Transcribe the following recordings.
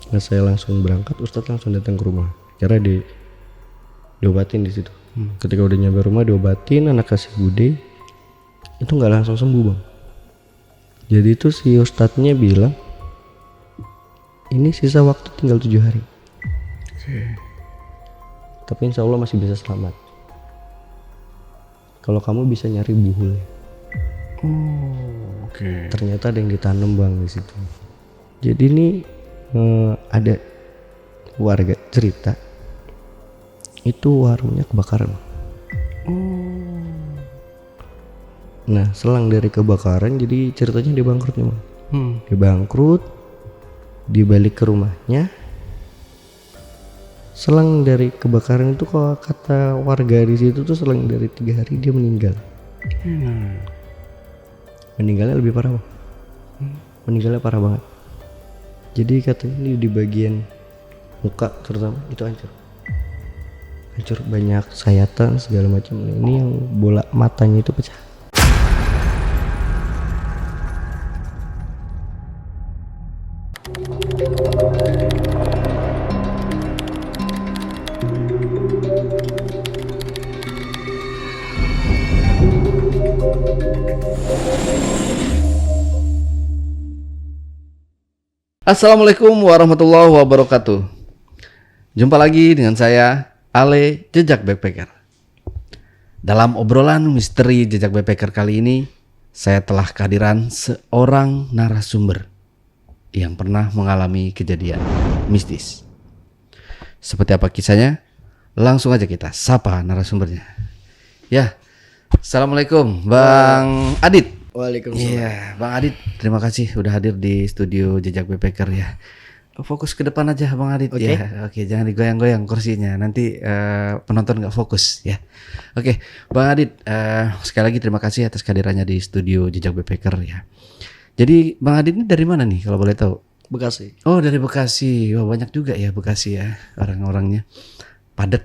Nah saya langsung berangkat, Ustadz langsung datang ke rumah. Karena diobatin di situ. Ketika udah nyampe rumah diobatin, anak kasih bude, itu nggak langsung sembuh bang. Jadi itu si Ustadznya bilang, ini sisa waktu tinggal 7 hari. Tapi insya Allah masih bisa selamat. Kalau kamu bisa nyari buhulnya. Ternyata ada yang ditanam bang di situ. Jadi ini ada warga cerita itu warungnya kebakaran. Nah selang dari kebakaran jadi ceritanya dia bangkrut nih bang. Dia bangkrut, dibalik ke rumahnya. Selang dari kebakaran itu kalau kata warga di situ tuh selang dari 3 hari dia meninggal. Meninggalnya lebih parah bang. Meninggalnya parah banget. Jadi katanya ini di bagian muka terutama itu hancur banyak sayatan segala macam. Ini yang bola matanya itu pecah. Assalamualaikum warahmatullahi wabarakatuh. Jumpa lagi dengan saya Ale Jejak Backpacker. Dalam obrolan misteri Jejak Backpacker kali ini, saya telah kehadiran seorang narasumber yang pernah mengalami kejadian mistis. Seperti apa kisahnya? Langsung aja kita sapa narasumbernya. Ya, Assalamualaikum Bang Adit. Waalaikumsalam. Iya, Bang Adit, terima kasih udah hadir di studio Jejak Backpacker ya. Fokus ke depan aja Bang Adit. Oke. Ya. Oke, jangan digoyang-goyang kursinya. Nanti penonton nggak fokus ya. Oke, Bang Adit, sekali lagi terima kasih atas kehadirannya di studio Jejak Backpacker ya. Jadi Bang Adit ini dari mana nih kalau boleh tahu? Bekasi. Oh, dari Bekasi. Wah, banyak juga ya Bekasi ya orang-orangnya. Padat.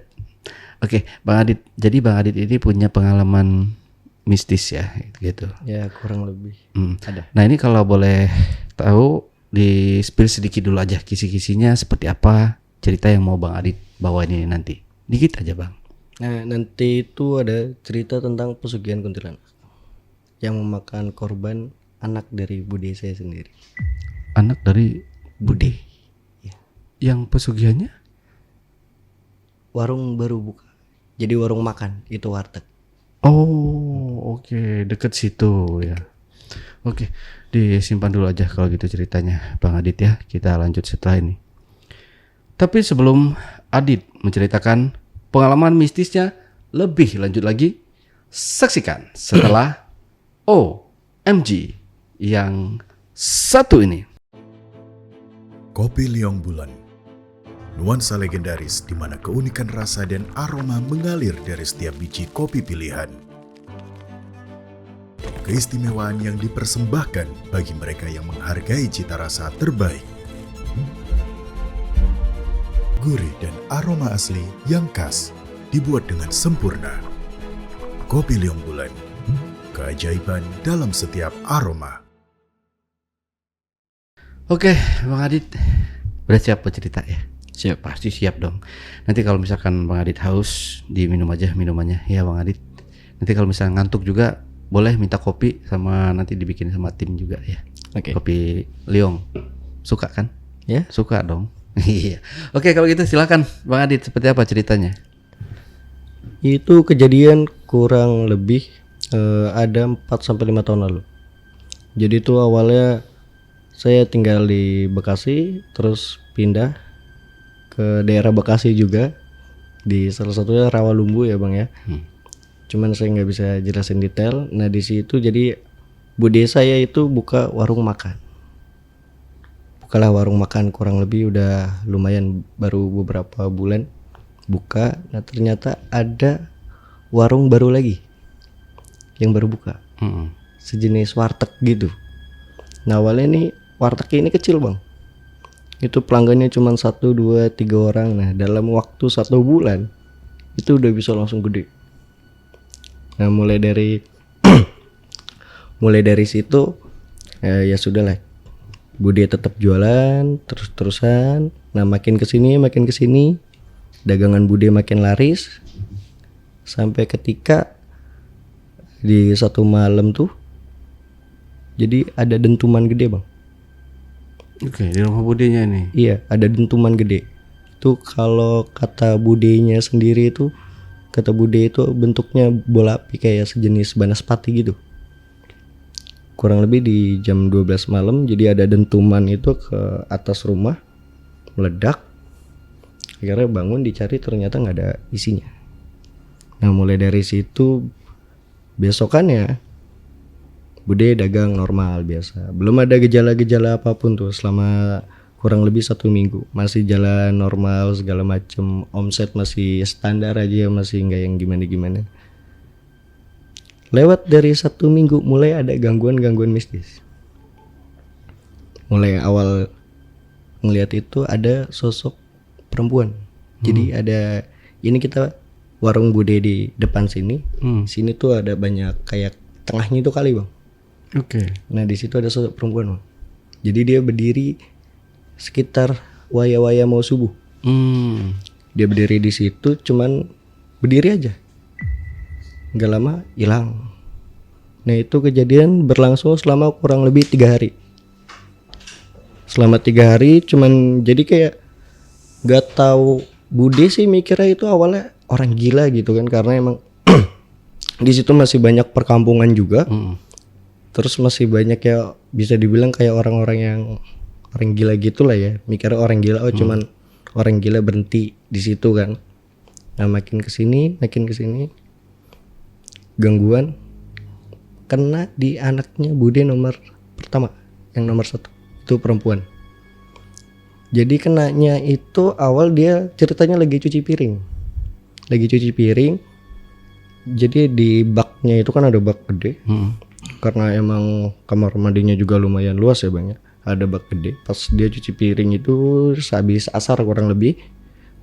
Oke, Bang Adit. Jadi Bang Adit ini punya pengalaman mistis ya gitu. Ya kurang lebih. Ada. Nah ini kalau boleh tahu di spill sedikit dulu aja kisi-kisinya seperti apa cerita yang mau Bang Adit bawain ini nanti. Dikit aja Bang. Nah nanti itu ada cerita tentang pesugihan kuntilanak yang memakan korban anak dari bude saya sendiri. Anak dari bude. Ya. Yang pesugihannya? Warung baru buka. Jadi warung makan itu warteg. Oh oke, deket situ ya. Oke, disimpan dulu aja kalau gitu ceritanya Bang Adit ya. Kita lanjut setelah ini. Tapi sebelum Adit menceritakan pengalaman mistisnya lebih lanjut lagi, saksikan setelah OMG yang satu ini. Kopi Liong Bulan, nuansa legendaris di mana keunikan rasa dan aroma mengalir dari setiap biji kopi pilihan. Keistimewaan yang dipersembahkan bagi mereka yang menghargai cita rasa terbaik. Gurih dan aroma asli yang khas dibuat dengan sempurna. Kopi Liong Bulan, keajaiban dalam setiap aroma. Oke, Bang Adit, udah siap buat cerita ya? Siap. Pasti siap dong. Nanti kalau misalkan Bang Adit haus, diminum aja minumannya ya Bang Adit. Nanti kalau misalkan ngantuk juga boleh minta kopi sama nanti dibikin sama tim juga ya. Oke. Kopi Liong. Suka kan? Ya. Suka dong. Iya. Oke, kalau gitu silakan Bang Adit, seperti apa ceritanya? Itu kejadian kurang lebih ada 4-5 tahun lalu. Jadi itu awalnya saya tinggal di Bekasi, terus pindah ke daerah Bekasi juga, di salah satunya Rawalumbu ya bang ya. Cuman saya nggak bisa jelasin detail. Nah di situ jadi bude saya itu buka warung makan. Bukalah warung makan kurang lebih udah lumayan, baru beberapa bulan buka. Nah ternyata ada warung baru lagi yang baru buka, sejenis warteg gitu. Nah awalnya nih warteg ini kecil bang, itu pelanggannya cuma 1, 2, 3 orang. Nah dalam waktu 1 bulan itu udah bisa langsung gede. Nah mulai dari situ ya sudah lah, Bude tetap jualan terus-terusan. Nah makin kesini dagangan Bude makin laris. Sampai ketika di satu malam tuh jadi ada dentuman gede bang. Oke, di rumah budenya nih. Iya ada dentuman gede. Itu kalau kata budenya sendiri itu, kata bude itu bentuknya bola api kayak sejenis banaspati gitu. Kurang lebih di jam 12 malam jadi ada dentuman itu ke atas rumah, meledak. Akhirnya bangun dicari ternyata nggak ada isinya. Nah mulai dari situ besokannya bude dagang normal biasa. Belum ada gejala-gejala apapun tuh selama kurang lebih 1 minggu. Masih jalan normal segala macem. Omset masih standar aja, masih nggak yang gimana-gimana. Lewat dari 1 minggu mulai ada gangguan-gangguan mistis. Mulai awal ngelihat itu ada sosok perempuan. Jadi ada, ini kita warung bude di depan sini. Sini tuh ada banyak kayak tengahnya itu kali bang. Oke. Nah di situ ada sosok perempuan bang. Jadi dia berdiri sekitar waya-waya mau subuh. Dia berdiri di situ, cuman berdiri aja. Nggak lama hilang. Nah itu kejadian berlangsung selama kurang lebih 3 hari. Selama 3 hari cuman jadi kayak nggak tahu, bude sih mikirnya itu awalnya orang gila gitu kan, karena emang di situ masih banyak perkampungan juga. Terus masih banyak ya bisa dibilang kayak orang-orang yang orang gila gitulah ya. Mikirnya orang gila, oh cuman orang gila berhenti di situ kan. Nah makin kesini gangguan kena di anaknya bude nomor pertama, yang nomor 1 itu perempuan. Jadi kenanya itu awal dia ceritanya lagi cuci piring. Jadi di baknya itu kan ada bak gede. Karena emang kamar mandinya juga lumayan luas ya bang ya. Ada bak gede. Pas dia cuci piring itu habis asar kurang lebih,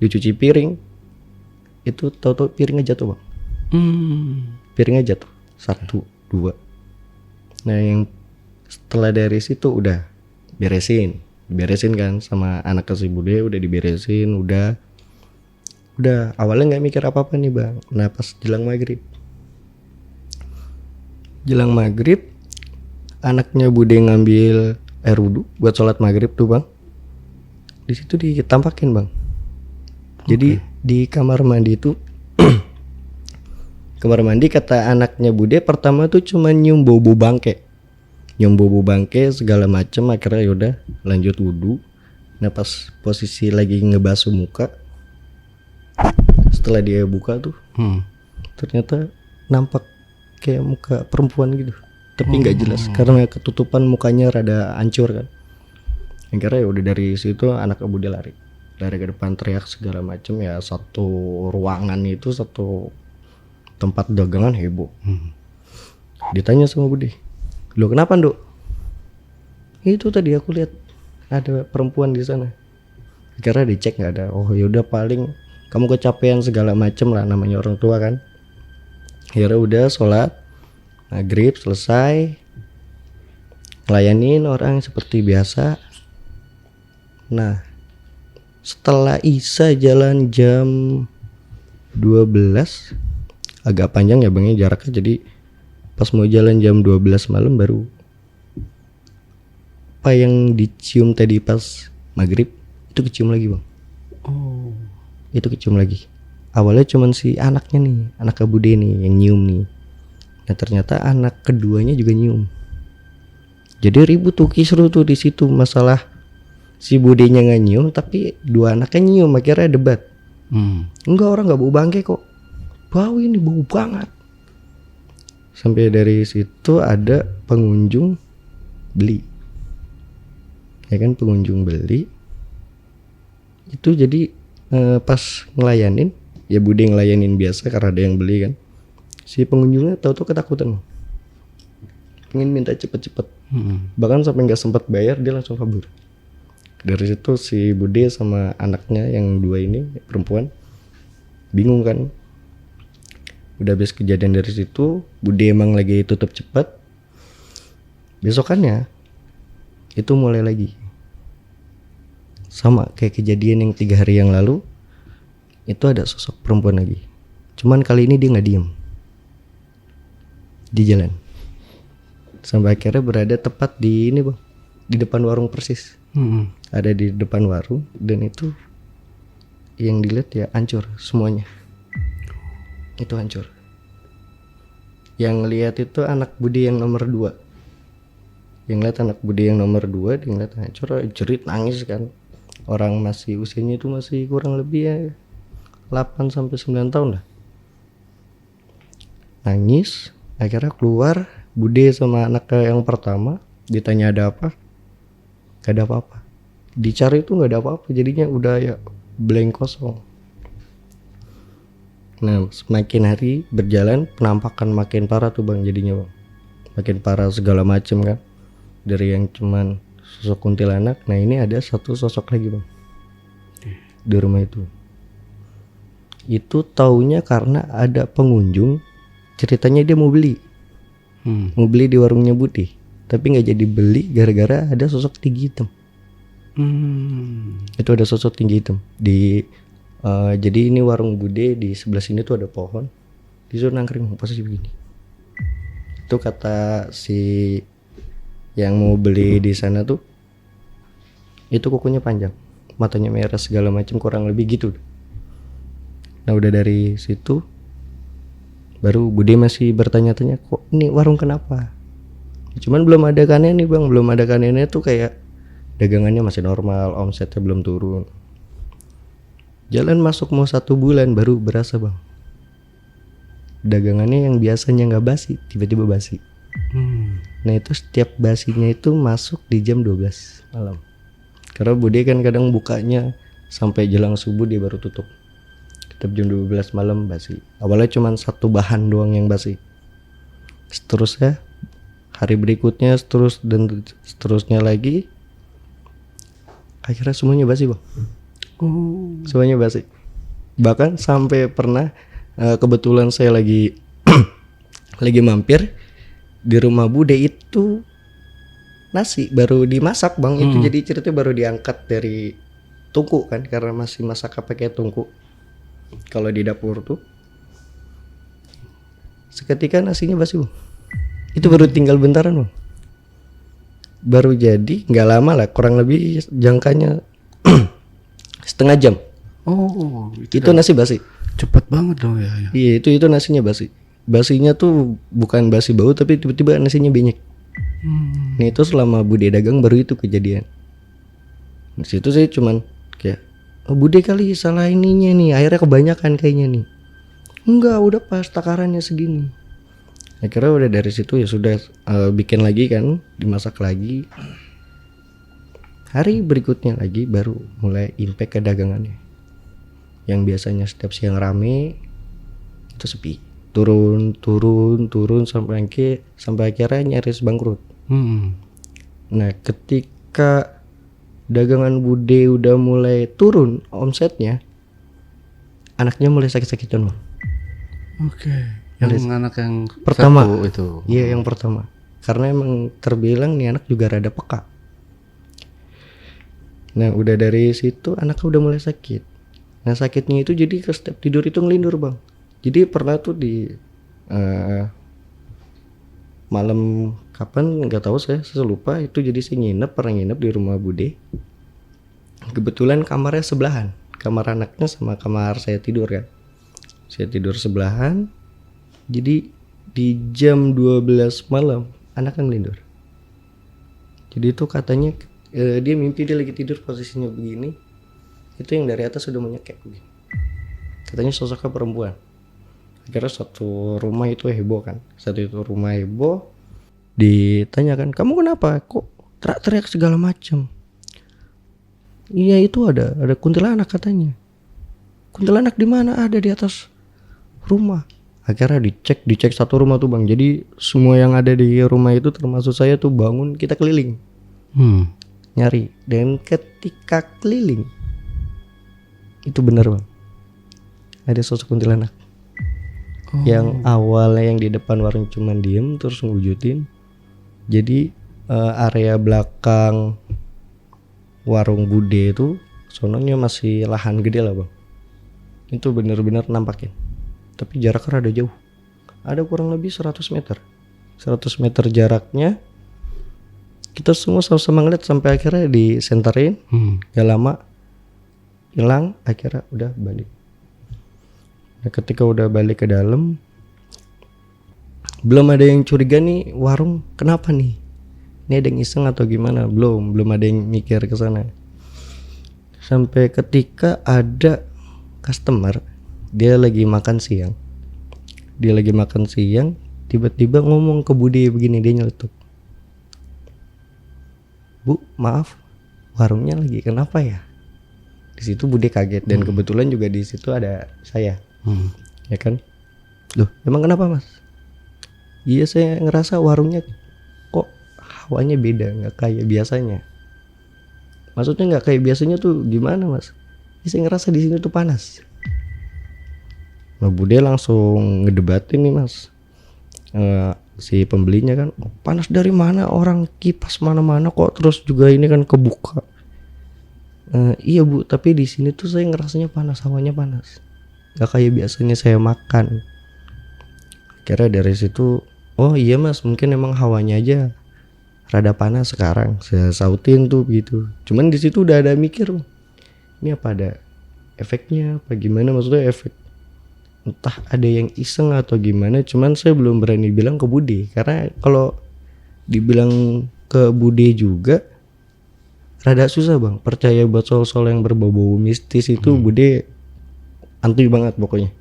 dia cuci piring itu tahu-tahu piringnya jatuh bang. Piringnya jatuh 1, 2. Nah yang setelah dari situ udah beresin kan sama anak si bude, udah diberesin, udah awalnya nggak mikir apa-apa nih bang. Nah pas jelang maghrib anaknya bude ngambil air wudhu buat sholat maghrib tuh bang. Di situ ditampakin bang. Jadi di kamar mandi itu kamar mandi kata anaknya bude pertama tuh cuma nyium bau bangke segala macem. Akhirnya yaudah lanjut wudhu. Nah pas posisi lagi ngebasuh muka, setelah dia buka tuh ternyata nampak kayak muka perempuan gitu, tapi nggak jelas karena ketutupan mukanya rada hancur kan. Akhirnya udah dari situ anak bude lari ke depan teriak segala macem ya. Satu ruangan itu, satu tempat dagangan heboh. Ditanya sama bude, lo kenapa Nduk? Itu tadi aku lihat ada perempuan di sana. Akhirnya dicek nggak ada. Oh yaudah paling kamu kecapean segala macem lah, namanya orang tua kan. Akhirnya udah sholat maghrib selesai, ngelayanin orang seperti biasa. Nah setelah Isya jalan jam 12, agak panjang ya bang ya jaraknya. Jadi pas mau jalan jam 12 malam baru apa yang dicium tadi pas maghrib itu kecium lagi bang. Itu kecium lagi. Awalnya cuman si anaknya nih, anak bude nih yang nyium nih. Nah ternyata anak keduanya juga nyium. Jadi ribut tuh, kisruh tuh di situ masalah si budenya nggak nyium tapi dua anaknya nyium. Akhirnya debat. Enggak, orang nggak bau bangke kok. Bau ini bau banget. Sampai dari situ ada pengunjung beli. Ya kan, pengunjung beli. Itu jadi pas ngelayanin, ya bude ngelayanin biasa karena ada yang beli kan. Si pengunjungnya tahu-tahu ketakutan. Pengen minta cepet-cepet. Bahkan sampai nggak sempat bayar dia langsung kabur. Dari situ si bude sama anaknya yang 2 ini perempuan bingung kan. Udah habis kejadian dari situ, bude emang lagi tutup cepat. Besokannya itu mulai lagi. Sama kayak kejadian yang 3 hari yang lalu, itu ada sosok perempuan lagi. Cuman kali ini dia nggak diem di jalan. Sampai akhirnya berada tepat di ini bang, di depan warung persis. Ada di depan warung dan itu yang dilihat ya hancur semuanya. Itu hancur. Yang lihat itu anak Budi yang nomor 2. Yang lihat anak Budi yang nomor 2, dia ngeliat hancur, jerit nangis kan. Orang masih usianya itu masih kurang lebih ya 8 sampai 9 tahun lah. Nangis, akhirnya keluar Bude sama anak yang pertama, ditanya ada apa? Gak ada apa-apa. Dicari itu gak ada apa-apa, jadinya udah ya blank kosong. Nah, semakin hari berjalan penampakan makin parah tuh bang, jadinya bang. Makin parah segala macem kan. Dari yang cuman sosok kuntilanak, nah ini ada satu sosok lagi bang di rumah itu. Itu taunya karena ada pengunjung, ceritanya dia mau beli. Mau beli di warungnya Budi, tapi nggak jadi beli gara-gara ada sosok tinggi hitam. Itu ada sosok tinggi hitam di jadi ini warung Bude, di sebelah sini tuh ada pohon, disuruh nangkring posisi begini. Itu kata si yang mau beli di sana tuh, itu kukunya panjang, matanya merah segala macam, kurang lebih gitu. Nah udah dari situ baru Bude masih bertanya-tanya, kok ini warung kenapa? Cuman belum ada kannya nih bang, belum ada kannya tuh, kayak dagangannya masih normal, omsetnya belum turun. Jalan masuk mau 1 bulan baru berasa bang, dagangannya yang biasanya nggak basi tiba-tiba basi. Nah itu setiap basinya itu masuk di jam 12 malam. Karena Bude kan kadang bukanya sampai jelang subuh dia baru tutup. Setiap jam 12 malam basi. Awalnya cuma 1 bahan doang yang basi. Seterusnya hari berikutnya dan seterusnya lagi. Akhirnya semuanya basi bang. Semuanya basi. Bahkan sampai pernah kebetulan saya lagi lagi mampir di rumah Bude itu nasi baru dimasak bang. Itu jadi ceritanya baru diangkat dari tungku kan, karena masih masak pakai tungku. Kalau di dapur tuh seketika nasinya basi bang. Itu baru tinggal bentaran bang, baru jadi nggak lama lah, kurang lebih jangkanya setengah jam. Itu nasi basi. Cepet banget dong ya. Iya itu nasinya basi. Basinya tuh bukan basi bau, tapi tiba-tiba nasinya benyek. Nah itu selama Bude dagang baru itu kejadian. Di situ saya cuman kayak, oh Bude kali salah ininya nih, akhirnya kebanyakan kayaknya nih. Enggak, udah pas takarannya segini. Akhirnya udah dari situ ya sudah bikin lagi kan, dimasak lagi. Hari berikutnya lagi baru mulai impact ke dagangannya. Yang biasanya setiap siang rame itu sepi. Turun sampai akhirnya nyaris bangkrut. Nah, ketika dagangan Bude udah mulai turun omsetnya, anaknya mulai sakit-sakitan bang. Yang anak yang pertama itu. Iya yang pertama. Karena emang terbilang nih anak juga rada peka. Nah udah dari situ anaknya udah mulai sakit. Nah sakitnya itu jadi ke setiap tidur itu ngelindur bang. Jadi pernah tuh di malam kapan nggak tahu, saya lupa. Itu jadi saya pernah nginep di rumah Bude. Kebetulan kamarnya sebelahan, kamar anaknya sama kamar saya tidur kan. Saya tidur sebelahan. Jadi di jam 12 malam anaknya ngelindur. Jadi itu katanya dia mimpi dia lagi tidur posisinya begini. Itu yang dari atas sudah menyekek begini. Katanya sosoknya perempuan. Akhirnya satu rumah itu heboh kan. Ditanyakan, kamu kenapa? Kok teriak-teriak segala macam? Iya itu ada kuntilanak katanya. Kuntilanak di mana? Ada di atas rumah. Akhirnya dicek satu rumah tuh bang. Jadi semua yang ada di rumah itu termasuk saya tuh bangun, kita keliling nyari. Dan ketika keliling itu benar bang, ada sosok kuntilanak. Yang awalnya yang di depan warung cuman diem terus ngewujudin jadi area belakang warung Bude itu sononya masih lahan gede lah bang. Itu bener-bener nampakin. Tapi jaraknya rada jauh. Ada kurang lebih 100 meter. 100 meter jaraknya. Kita semua sama-sama ngeliat sampai akhirnya disenterin. Gak lama hilang, akhirnya udah balik. Nah, ketika udah balik ke dalam, belum ada yang curiga nih warung kenapa nih? Ini ada yang iseng atau gimana? Belum ada yang mikir ke sana. Sampai ketika ada customer, dia lagi makan siang. Tiba-tiba ngomong ke Bude begini, dia nyeletuk. Bu, maaf, warungnya lagi kenapa ya? Di situ Bude kaget dan kebetulan juga di situ ada saya. Ya kan? Loh, emang kenapa mas? Iya, saya ngerasa warungnya kok hawanya beda, nggak kayak biasanya. Maksudnya nggak kayak biasanya tuh gimana mas? Ya, saya ngerasa di sini tuh panas. Nah, Bude langsung ngedebatin nih mas, si pembelinya kan, panas dari mana, orang kipas mana-mana kok terus juga ini kan kebuka. Iya bu, tapi di sini tuh saya ngerasanya panas, hawanya panas, nggak kayak biasanya saya makan. Kira dari situ, oh iya mas, mungkin emang hawanya aja rada panas sekarang. Saya sautin tuh gitu. Cuman di situ udah ada mikir, ini apa ada efeknya apa gimana, maksudnya efek entah ada yang iseng atau gimana. Cuman saya belum berani bilang ke Bude, karena kalau dibilang ke Bude juga rada susah bang. Percaya buat soal-soal yang berbau-bau mistis itu Bude anti banget pokoknya.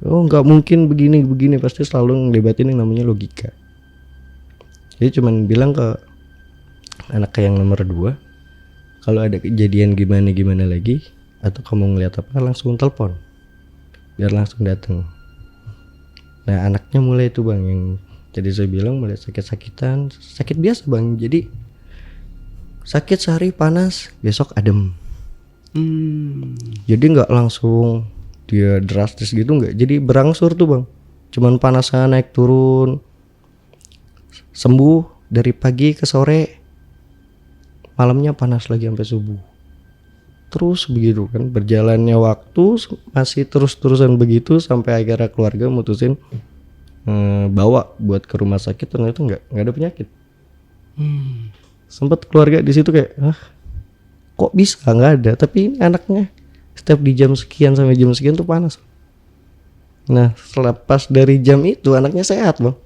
Oh nggak mungkin begini, pasti selalu ngedebatin yang namanya logika. Jadi cuman bilang ke anak yang nomor 2, kalau ada kejadian gimana lagi atau kamu ngeliat apa langsung telepon biar langsung datang. Nah anaknya mulai itu bang, yang jadi saya bilang mulai sakit-sakitan, sakit biasa bang. Jadi sakit sehari panas, besok adem. Jadi nggak langsung dia drastis gitu, nggak. Jadi berangsur tuh bang, cuman panasnya naik turun, sembuh dari pagi ke sore, malamnya panas lagi sampai subuh. Terus begitu kan, berjalannya waktu masih terus-terusan begitu sampai akhirnya keluarga mutusin bawa buat ke rumah sakit. Ternyata nggak ada penyakit. Sempet keluarga di situ kayak, kok bisa nggak ada? Tapi ini anaknya setiap di jam sekian sampai jam sekian tuh panas. Nah selepas dari jam itu anaknya sehat bang.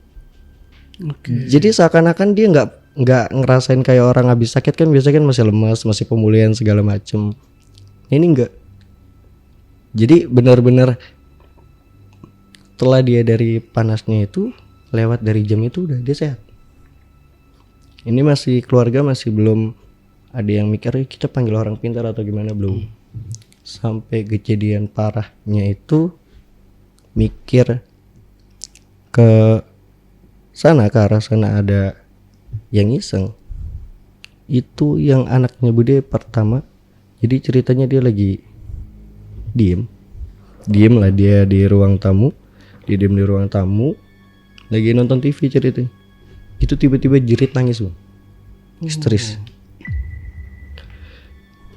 Jadi seakan-akan dia nggak ngerasain kayak orang habis sakit kan, biasanya kan masih lemas, masih pemulihan segala macem. Ini enggak. Jadi benar-benar setelah dia dari panasnya itu lewat dari jam itu udah dia sehat. Ini masih keluarga masih belum ada yang mikir kita panggil orang pintar atau gimana, belum. Sampai kejadian parahnya itu mikir ke sana, ke arah sana ada yang iseng. Itu yang anaknya Bude pertama. Jadi ceritanya dia lagi diem lah dia di ruang tamu. Dia diem di ruang tamu lagi nonton TV ceritanya. Itu tiba-tiba jerit nangis bang, histeris.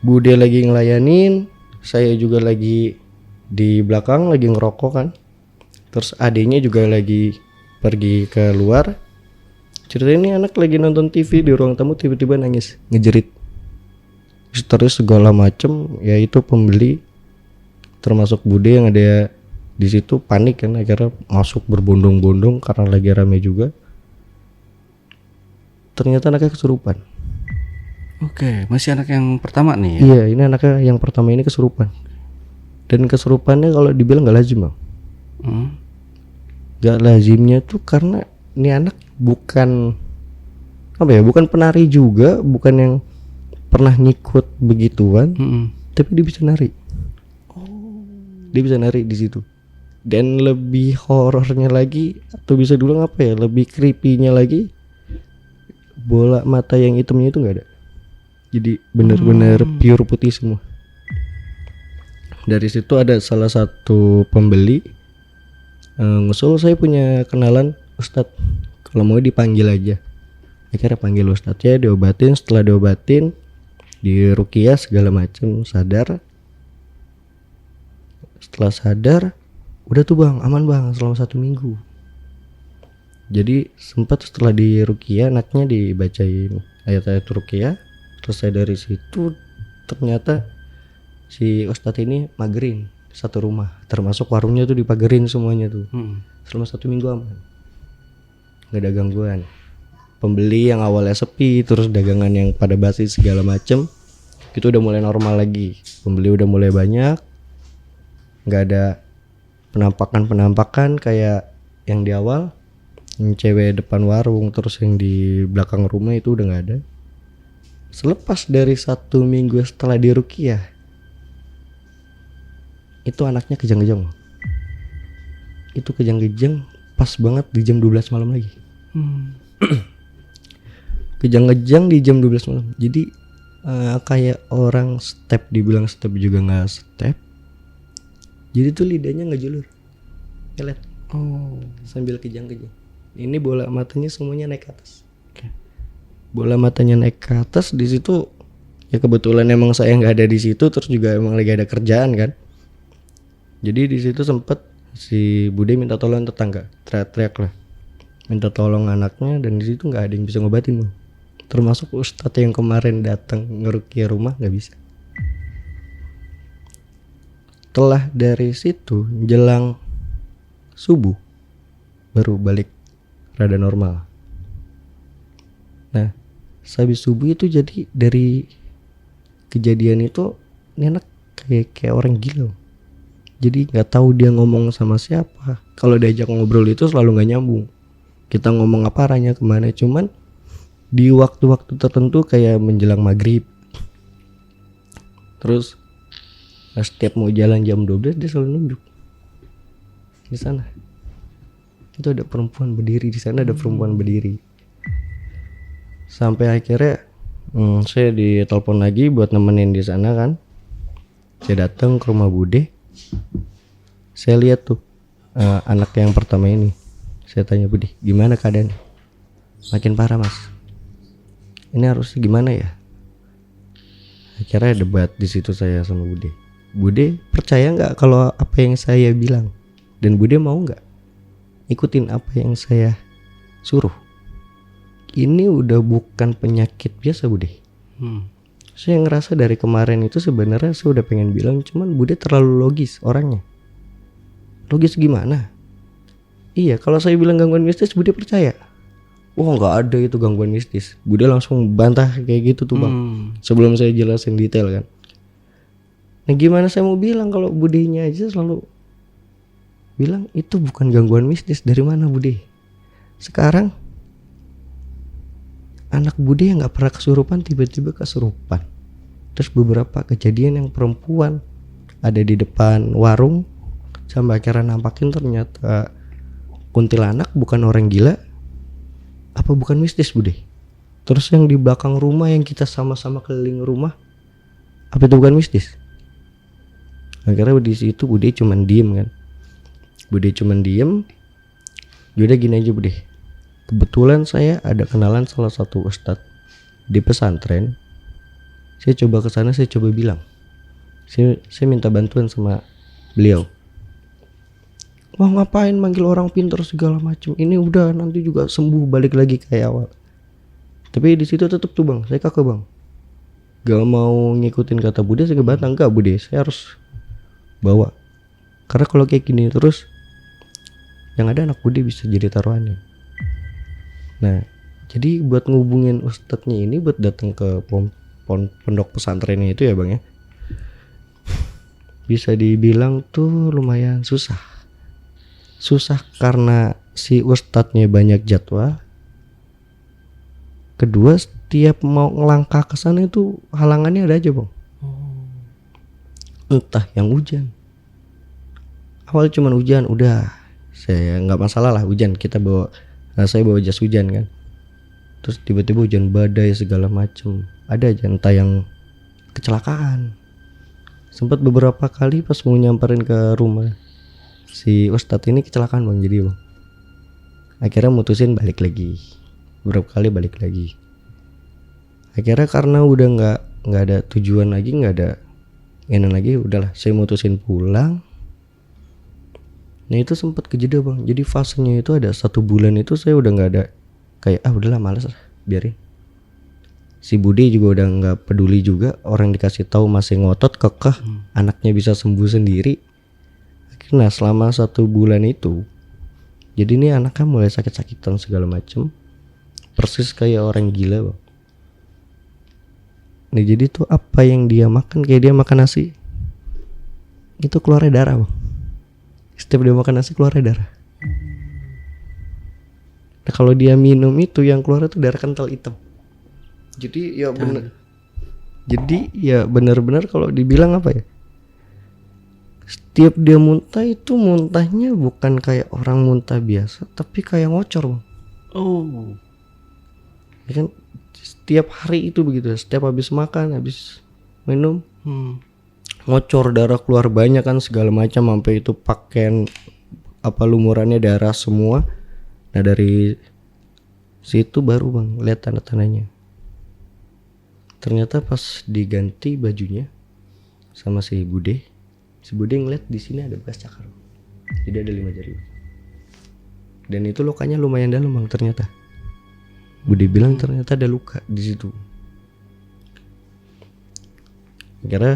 Bude lagi ngelayanin, saya juga lagi di belakang lagi ngerokok kan. Terus adiknya juga lagi pergi ke luar. Ceritanya ini anak lagi nonton TV di ruang tamu tiba-tiba nangis, ngejerit, histeris segala macem. Ya itu pembeli termasuk Bude yang ada di situ panik kan, akhirnya masuk berbondong-bondong karena lagi rame juga. Ternyata anaknya kesurupan. Oke, masih anak yang pertama nih ya? Iya, ini anaknya yang pertama ini kesurupan. Dan kesurupannya kalau dibilang gak lazim bang. Gak lazimnya tuh karena ini anak bukan apa ya, bukan penari juga, bukan yang pernah ngikut begituan, tapi dia bisa nari. Dia bisa nari di situ. Dan lebih horornya lagi, atau bisa dibilang apa ya, lebih creepy-nya lagi, bola mata yang hitamnya itu nggak ada. Jadi benar-benar pure putih semua. Dari situ ada salah satu pembeli ngusul, saya punya kenalan Ustadz, kalau mau dipanggil aja. Akhirnya panggil ustadznya, diobatin. Setelah diobatin, di ruqyah segala macam, sadar. Setelah sadar, udah tuh bang, aman bang selama 1 minggu. Jadi sempat setelah di ruqyah anaknya dibacain ayat-ayat ruqyah. Selesai dari situ ternyata si ustadz ini magerin satu rumah, termasuk warungnya tuh dipagerin semuanya tuh. Selama 1 minggu aman, nggak ada gangguan. Pembeli yang awalnya sepi, terus dagangan yang pada basi segala macem, itu udah mulai normal lagi. Pembeli udah mulai banyak, nggak ada penampakan kayak yang di awal, yang cewek depan warung, terus yang di belakang rumah itu udah nggak ada. Selepas dari 1 minggu setelah diruqyah, itu anaknya kejang-kejang. Itu kejang-kejang pas banget di jam 12 malam lagi. Kejang-kejang di jam 12 malam. Jadi kayak orang step, dibilang step juga nggak step. Jadi tuh lidahnya nggak julur, ngelet. Sambil kejang-kejang. Ini bola matanya semuanya naik ke atas. Bola matanya naik ke atas. Di situ ya kebetulan emang saya nggak ada di situ, terus juga emang lagi ada kerjaan kan. Jadi di situ sempet si Bude minta tolong tetangga, teriak-teriak lah, minta tolong anaknya, dan di situ nggak ada yang bisa ngobatin bang. Termasuk ustadz yang kemarin datang ngeruqyah rumah nggak bisa. Setelah dari situ jelang subuh baru balik rada normal. Nah, habis subuh itu jadi dari kejadian itu ini anak kayak orang gila. Jadi nggak tahu dia ngomong sama siapa. Kalau diajak ngobrol itu selalu nggak nyambung. Kita ngomong apa arahnya kemana. Cuman di waktu-waktu tertentu kayak menjelang maghrib. Terus setiap mau jalan jam 12 dia selalu nunjuk di sana. Itu ada perempuan berdiri di sana, ada perempuan berdiri. Sampai akhirnya saya ditelepon lagi buat nemenin di sana kan. Saya datang ke rumah Bude. Saya lihat tuh anak yang pertama ini. Saya tanya, Bude, gimana keadaan? Makin parah mas. Ini harusnya gimana ya? Akhirnya debat di situ saya sama Bude. Bude percaya nggak kalau apa yang saya bilang? Dan Bude mau nggak ikutin apa yang saya suruh? Ini udah bukan penyakit biasa Bude. Saya ngerasa dari kemarin itu sebenarnya saya udah pengen bilang, cuman Bude terlalu logis orangnya. Logis gimana? Iya, kalau saya bilang gangguan mistis Bude percaya. Wah nggak ada itu gangguan mistis. Bude langsung bantah kayak gitu tuh bang. Sebelum saya jelasin detail kan. Nah gimana saya mau bilang kalau Budenya aja selalu bilang itu bukan gangguan mistis. Dari mana Bude? Sekarang anak Bude yang nggak pernah kesurupan tiba-tiba kesurupan. Terus beberapa kejadian yang perempuan ada di depan warung sampai akhirnya nampakin ternyata kuntilanak, bukan orang gila. Apa bukan mistis Bude? Terus yang di belakang rumah yang kita sama-sama keliling rumah, apa itu bukan mistis? Akhirnya di situ Bude cuman diem kan. Bude cuman diem. Yaudah gini aja Bude. Kebetulan saya ada kenalan salah satu ustadz di pesantren. Saya coba ke sana, saya coba bilang. Saya minta bantuan sama beliau. Wah ngapain manggil orang pintar segala macam. Ini udah nanti juga sembuh balik lagi kayak awal. Tapi di situ tetap tuh bang, saya kakak bang. Gak mau ngikutin kata Bude, saya ngebantah enggak Bude, saya harus bawa. Karena kalau kayak gini terus, yang ada anak Bude bisa jadi taruhannya. Nah, jadi buat ngubungin ustadznya ini buat datang ke pondok pesantrennya itu ya bang ya, bisa dibilang tuh lumayan susah. Susah karena si ustadznya banyak jadwal. Kedua, setiap mau ngelangkah ke sana itu halangannya ada aja bang. Entah yang hujan. Awal cuman hujan, udah saya nggak masalah lah hujan, kita bawa. Nah, saya bawa jas hujan kan. Terus tiba-tiba hujan badai segala macem. Ada aja entah yang kecelakaan. Sempat beberapa kali pas mau nyamperin ke rumah si ustadz ini kecelakaan bang, jadi bang akhirnya mutusin balik beberapa kali balik lagi. Akhirnya karena udah nggak ada tujuan lagi, nggak ada ini lagi, udahlah saya mutusin pulang. Nah itu sempat kejeda bang. Jadi fasenya itu ada 1 bulan itu saya udah nggak ada, kayak udahlah males lah, biarin. Si Bude juga udah nggak peduli juga, orang dikasih tahu masih ngotot kekeh, anaknya bisa sembuh sendiri. Akhirnya selama 1 bulan itu, jadi ini anaknya mulai sakit-sakitan segala macem, persis kayak orang gila bang. Nah jadi tuh apa yang dia makan, kayak dia makan nasi itu keluarnya darah bang. Setiap dia makan nasi keluarnya darah. Nah kalau dia minum itu yang keluar itu darah kental hitam. Jadi ya bener. Jadi ya benar-benar kalau dibilang apa ya, setiap dia muntah itu muntahnya bukan kayak orang muntah biasa, tapi kayak ngocor bang. Oh. Ya kan setiap hari itu begitu, setiap habis makan, habis minum, ngocor, darah keluar banyak kan segala macam, sampai itu pakaian apa lumurannya darah semua. Nah dari situ baru bang lihat tanda-tandanya. Ternyata pas diganti bajunya sama si Bude ngeliat di sini ada bekas cakar. Jadi ada 5 jari. Dan itu lukanya lumayan dalam bang ternyata. Bude bilang ternyata ada luka di situ. Karena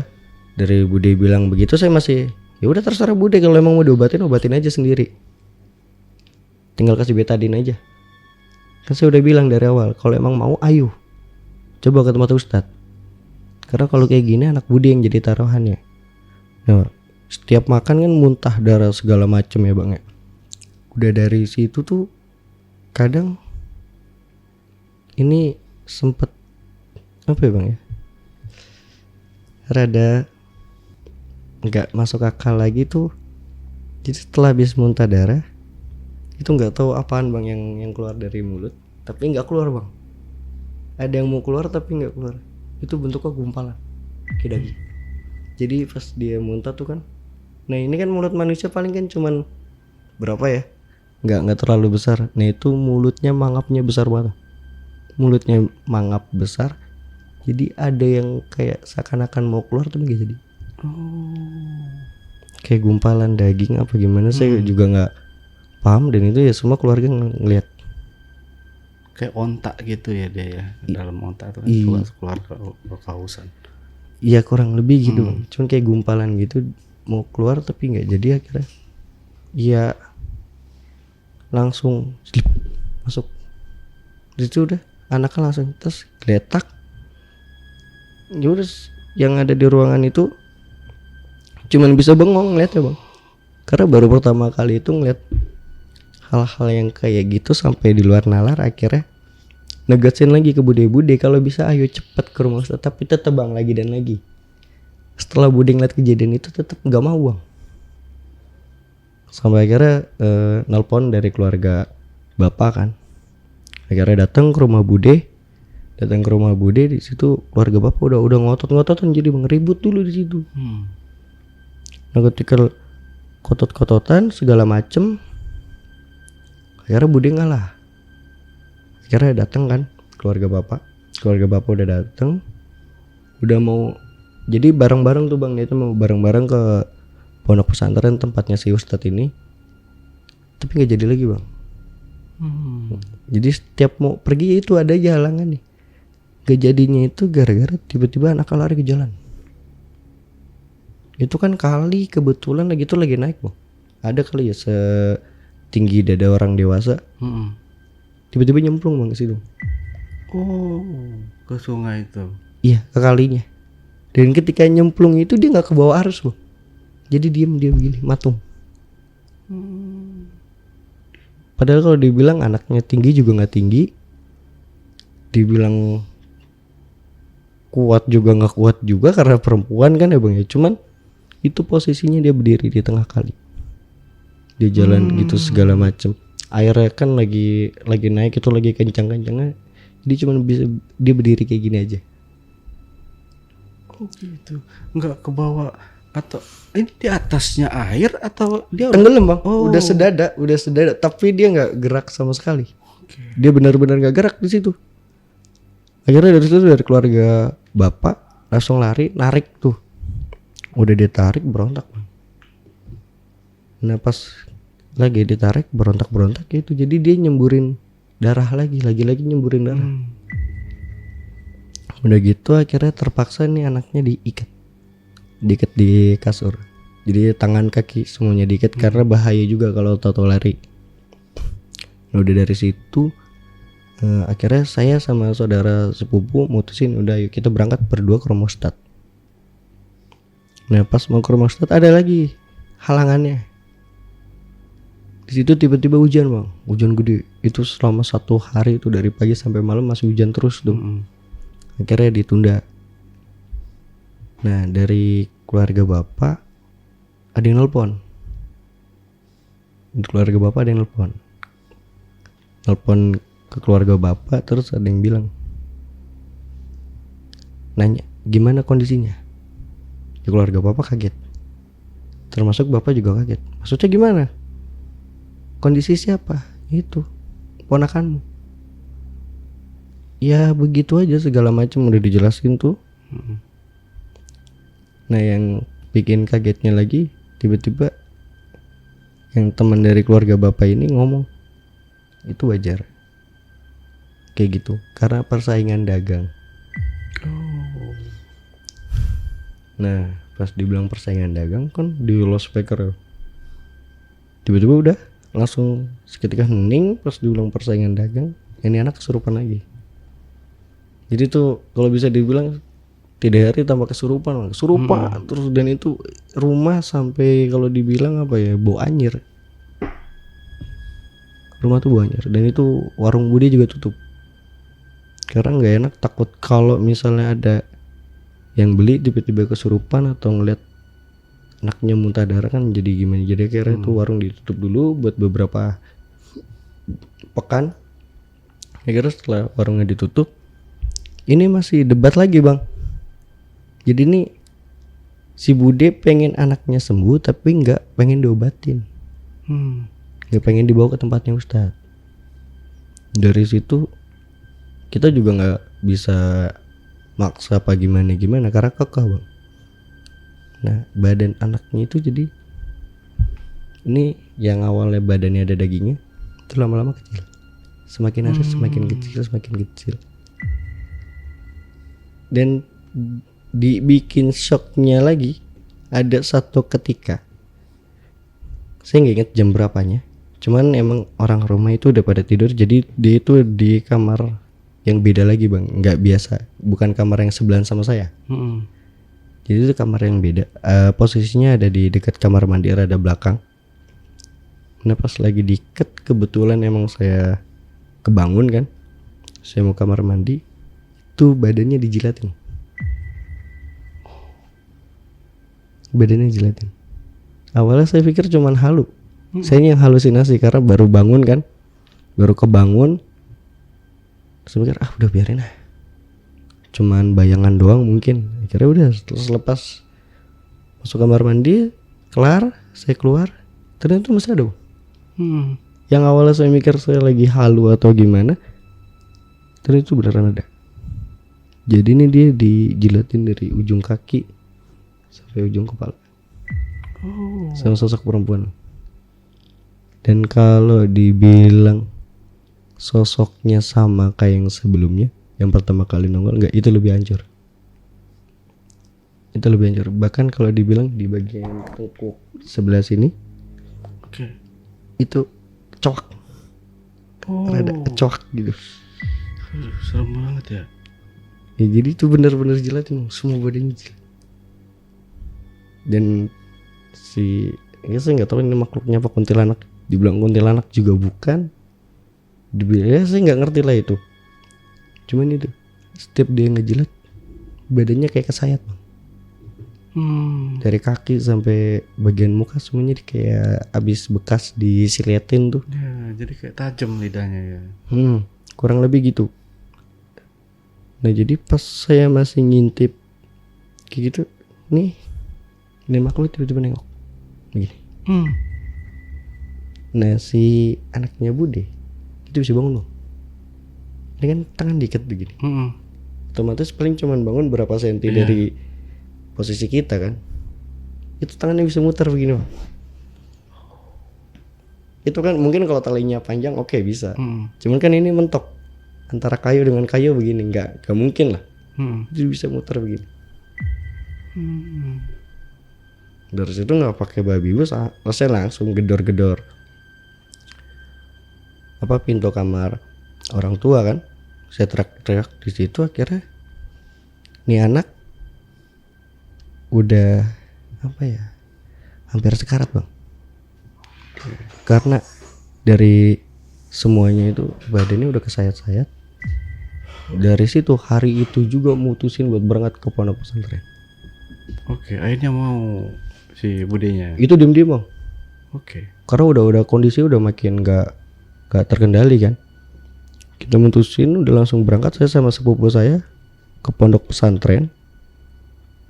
dari Bude bilang begitu saya masih ya udah terserah Bude, kalau emang mau diobatin obatin aja sendiri. Tinggal kasih betadine aja. Kan saya udah bilang dari awal kalau emang mau ayo coba ke tempat Ustadz. Karena kalau kayak gini anak Bude yang jadi taruhannya. Nah, setiap makan kan muntah darah segala macem ya bang ya. Udah dari situ tuh kadang ini sempet apa ya bang ya, rada nggak masuk akal lagi tuh. Jadi setelah habis muntah darah itu nggak tahu apaan bang yang keluar dari mulut, tapi nggak keluar bang. Ada yang mau keluar tapi nggak keluar. Itu bentuknya gumpalan kayak daging. Jadi pas dia muntah tuh kan, nah ini kan mulut manusia paling kan cuman berapa ya, nggak terlalu besar. Nah itu mulutnya mangapnya besar banget. Mulutnya mangap besar, jadi ada yang kayak seakan-akan mau keluar tapi nggak jadi. Kayak gumpalan daging apa gimana, saya juga nggak paham. Dan itu ya semua keluarga ngeliat. Kayak ontak gitu ya dia ya. Dalam ontak itu kan keluar kehausan. Iya kurang lebih gitu bang. Cuman kayak gumpalan gitu mau keluar tapi nggak jadi. Akhirnya ya langsung slip masuk. Di situ udah anaknya langsung terus geletak. Ya udah yang ada di ruangan itu cuman bisa bengong ngeliat ya bang. Karena baru pertama kali itu ngeliat hal-hal yang kayak gitu sampai di luar nalar. Akhirnya negasin lagi ke Bude kalau bisa ayo cepet ke rumah Ustadz, tapi tetep bang lagi dan lagi. Setelah Bude ngeliat kejadian itu tetep nggak mau bang. Sampai akhirnya nelpon dari keluarga bapak kan. Akhirnya datang ke rumah Bude. Di situ keluarga bapak udah ngotot-ngototan, jadi bang ribut dulu di situ. Nah ketika kotot-kototan segala macem, akhirnya Bude ngalah. Akhirnya datang kan keluarga bapak udah datang, udah mau jadi bareng-bareng tuh bang. Itu mau bareng-bareng ke pondok pesantren tempatnya si Ustadz ini, tapi nggak jadi lagi bang. Jadi setiap mau pergi itu ada aja halangan nih. Gak jadinya itu gara-gara tiba-tiba anak lari ke jalan. Itu kan kali kebetulan lagi naik bang. Ada kali ya setinggi dada orang dewasa. Tiba-tiba nyemplung bang ke situ. Oh, ke sungai itu. Iya, ke kalinya. Dan ketika nyemplung itu dia nggak ke bawah arus bang. Jadi dia begini matung. Padahal kalau dibilang anaknya tinggi juga nggak tinggi. Dibilang kuat juga nggak kuat juga karena perempuan kan ya bang ya. Cuman itu posisinya dia berdiri di tengah kali. Dia jalan gitu segala macem. Airnya kan lagi naik itu lagi kencang-kencangnya. Jadi cuma bisa dia berdiri kayak gini aja. Oh gitu. Nggak ke bawah atau ini di atasnya air atau dia tenggelam bang. Oh. Udah sedada. Tapi dia nggak gerak sama sekali. Dia benar-benar gak gerak di situ. Akhirnya dari situ dari keluarga bapak langsung lari narik tuh. Udah ditarik berontak. Nah pas lagi ditarik berontak gitu. Jadi dia nyemburin darah lagi nyemburin darah. Udah gitu akhirnya terpaksa nih anaknya diikat di kasur. Jadi tangan kaki semuanya diikat karena bahaya juga kalau tahu lari. Nah, udah dari situ akhirnya saya sama saudara sepupu mutusin udah yuk kita berangkat berdua ke rumah Ustad. Nah pas mau ke rumah Ustad ada lagi halangannya. Di situ tiba-tiba hujan bang, hujan gede. Itu selama 1 hari itu dari pagi sampai malam masih hujan terus tuh. Akhirnya ditunda. Nah dari keluarga bapak ada yang nelpon. Di keluarga bapak ada yang nelpon ke keluarga bapak, terus ada yang bilang nanya gimana kondisinya. Di keluarga bapak kaget, termasuk bapak juga kaget. Maksudnya gimana? Kondisi siapa? Itu ponakanmu. Ya begitu aja segala macam udah dijelasin tuh. Nah yang bikin kagetnya lagi tiba-tiba yang teman dari keluarga bapak ini ngomong itu wajar kayak gitu karena persaingan dagang. Nah pas dibilang persaingan dagang kan di loudspeaker tiba-tiba udah langsung seketika hening. Pas dibilang persaingan dagang ini anak kesurupan lagi. Jadi tuh kalau bisa dibilang 3 hari tambah kesurupan terus. Dan itu rumah sampai kalau dibilang apa ya bau anyir. Rumah tuh bau anyir. Dan itu warung Budi juga tutup karena nggak enak, takut kalau misalnya ada yang beli tiba-tiba kesurupan atau ngeliat anaknya muntah darah kan jadi gimana. Jadi akhirnya itu warung ditutup dulu buat beberapa pekan. Akhirnya setelah warungnya ditutup ini masih debat lagi bang. Jadi nih si Bude pengen anaknya sembuh tapi nggak pengen diobatin, nggak pengen dibawa ke tempatnya Ustadz. Dari situ kita juga nggak bisa maksa apa gimana karena kekeh bang. Nah badan anaknya itu jadi ini yang awalnya badannya ada dagingnya itu lama-lama kecil, semakin hari semakin kecil. Dan dibikin shocknya lagi ada satu ketika, saya nggak ingat jam berapanya, cuman emang orang rumah itu udah pada tidur. Jadi dia itu di kamar yang beda lagi bang, nggak biasa, bukan kamar yang sebelahan sama saya. Jadi itu kamar yang beda, posisinya ada di dekat kamar mandi rada belakang. Nah pas lagi diikat kebetulan emang saya kebangun kan, saya mau kamar mandi, tuh badannya dijilatin. Awalnya saya pikir cuman halu. Saya yang halusinasi karena baru bangun kan, baru kebangun. Saya pikir udah biarin lah, cuman bayangan doang mungkin. Akhirnya udah lepas masuk kamar mandi, kelar, saya keluar, ternyata masih ada. Yang awalnya saya mikir saya lagi halu atau gimana, ternyata itu beneran ada. Jadi ini dia dijilatin dari ujung kaki sampai ujung kepala, sama sosok perempuan. Dan kalau dibilang sosoknya sama kayak yang sebelumnya, yang pertama kali nongol, enggak, itu lebih hancur. Bahkan kalau dibilang di bagian tengkuk sebelah sini, itu kecoak, rada kecoak gitu. Serem banget ya. Ya jadi itu benar-benar jilatin semua badannya jilat. Dan ya saya nggak tahu ini makhluknya apa, kuntilanak. Dibilang kuntilanak juga bukan, dibilang saya nggak ngerti lah itu. Cuman itu setiap dia ngejilat badannya kayak kesayat bang. Dari kaki sampai bagian muka semuanya kayak abis bekas disiletin tuh. Ya, jadi kayak tajam lidahnya ya. Kurang lebih gitu. Nah jadi pas saya masih ngintip kayak gitu, nih makhluk tiba-tiba nengok begini. Nah si anaknya Bude itu bisa bangun loh. Ini kan tangan dikit begini. Mm-mm. Otomatis paling cuman bangun berapa senti dari posisi kita kan. Itu tangannya bisa muter begini Bang. Itu kan mungkin kalau talinya panjang oke bisa. Cuman kan ini mentok antara kayu dengan kayu begini, nggak mungkin lah. Itu bisa muter begini. Dari situ nggak pakai babi bu, saya langsung gedor-gedor apa pintu kamar orang tua kan. Saya teriak-teriak di situ, akhirnya nih anak udah apa ya, hampir sekarat Bang. Karena dari semuanya itu badannya udah kesayat-sayat. Dari situ hari itu juga mutusin buat berangkat ke pondok pesantren. Oke, akhirnya mau si budenya. Itu diem-diem Bang. Oke. Karena udah kondisi udah makin gak terkendali kan. Kita mutusin udah langsung berangkat, saya sama sepupu saya ke pondok pesantren.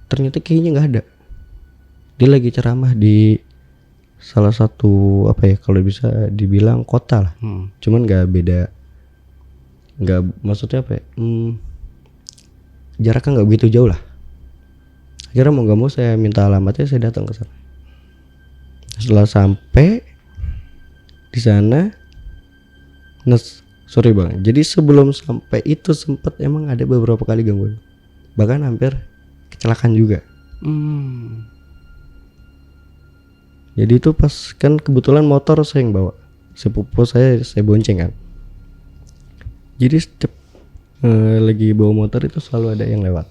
Ternyata kayaknya nggak ada. Dia lagi ceramah di salah satu apa ya, kalau bisa dibilang kota lah. Cuman nggak beda, nggak maksudnya apa ya, jaraknya nggak begitu jauh lah. Akhirnya mau nggak mau saya minta alamatnya, saya datang ke sana. Setelah sampai di sana, sorry Bang, jadi sebelum sampai itu sempat emang ada beberapa kali gangguan, bahkan hampir kecelakaan juga. Jadi itu pas kan kebetulan motor saya yang bawa, sepupu saya bonceng kan. Jadi setiap lagi bawa motor itu selalu ada yang lewat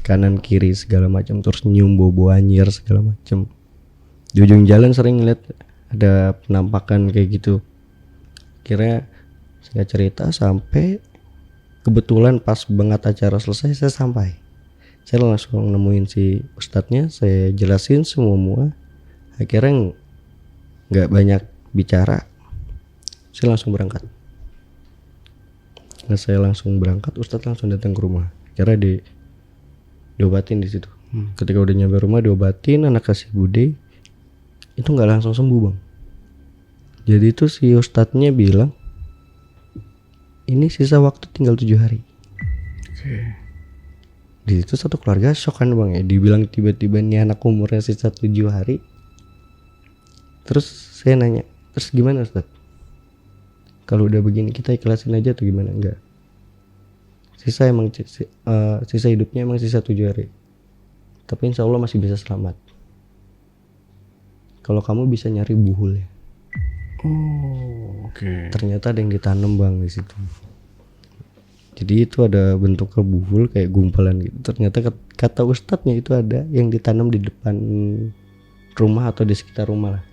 kanan kiri segala macam, terus nyium bau anjir segala macam. Di ujung jalan sering ngeliat ada penampakan kayak gitu. Kira saya cerita sampai kebetulan pas banget acara selesai saya sampai. Saya langsung nemuin si ustadznya, saya jelasin semua. Akhirnya nggak banyak bicara, saya langsung berangkat. Nah saya langsung berangkat, ustadz langsung datang ke rumah. Akhirnya diobatin di situ. Ketika udah nyampe rumah diobatin, anak kasih bude, itu nggak langsung sembuh Bang. Jadi itu si ustadznya bilang, ini sisa waktu tinggal 7 hari. Oke. Di situ satu keluarga shock kan Bang ya, dibilang tiba-tiba nih anak umurnya sisa 7 hari. Terus saya nanya, terus gimana Ustadz? Kalau udah begini kita ikhlasin aja atau gimana? Enggak. Sisa hidupnya emang sisa 7 hari. Tapi insya Allah masih bisa selamat. Kalau kamu bisa nyari buhul ya. Oh, oke. Ternyata ada yang ditanam Bang di situ. Jadi itu ada bentuknya buhul kayak gumpalan gitu. Ternyata kata ustadznya itu ada yang ditanam di depan rumah atau di sekitar rumah lah.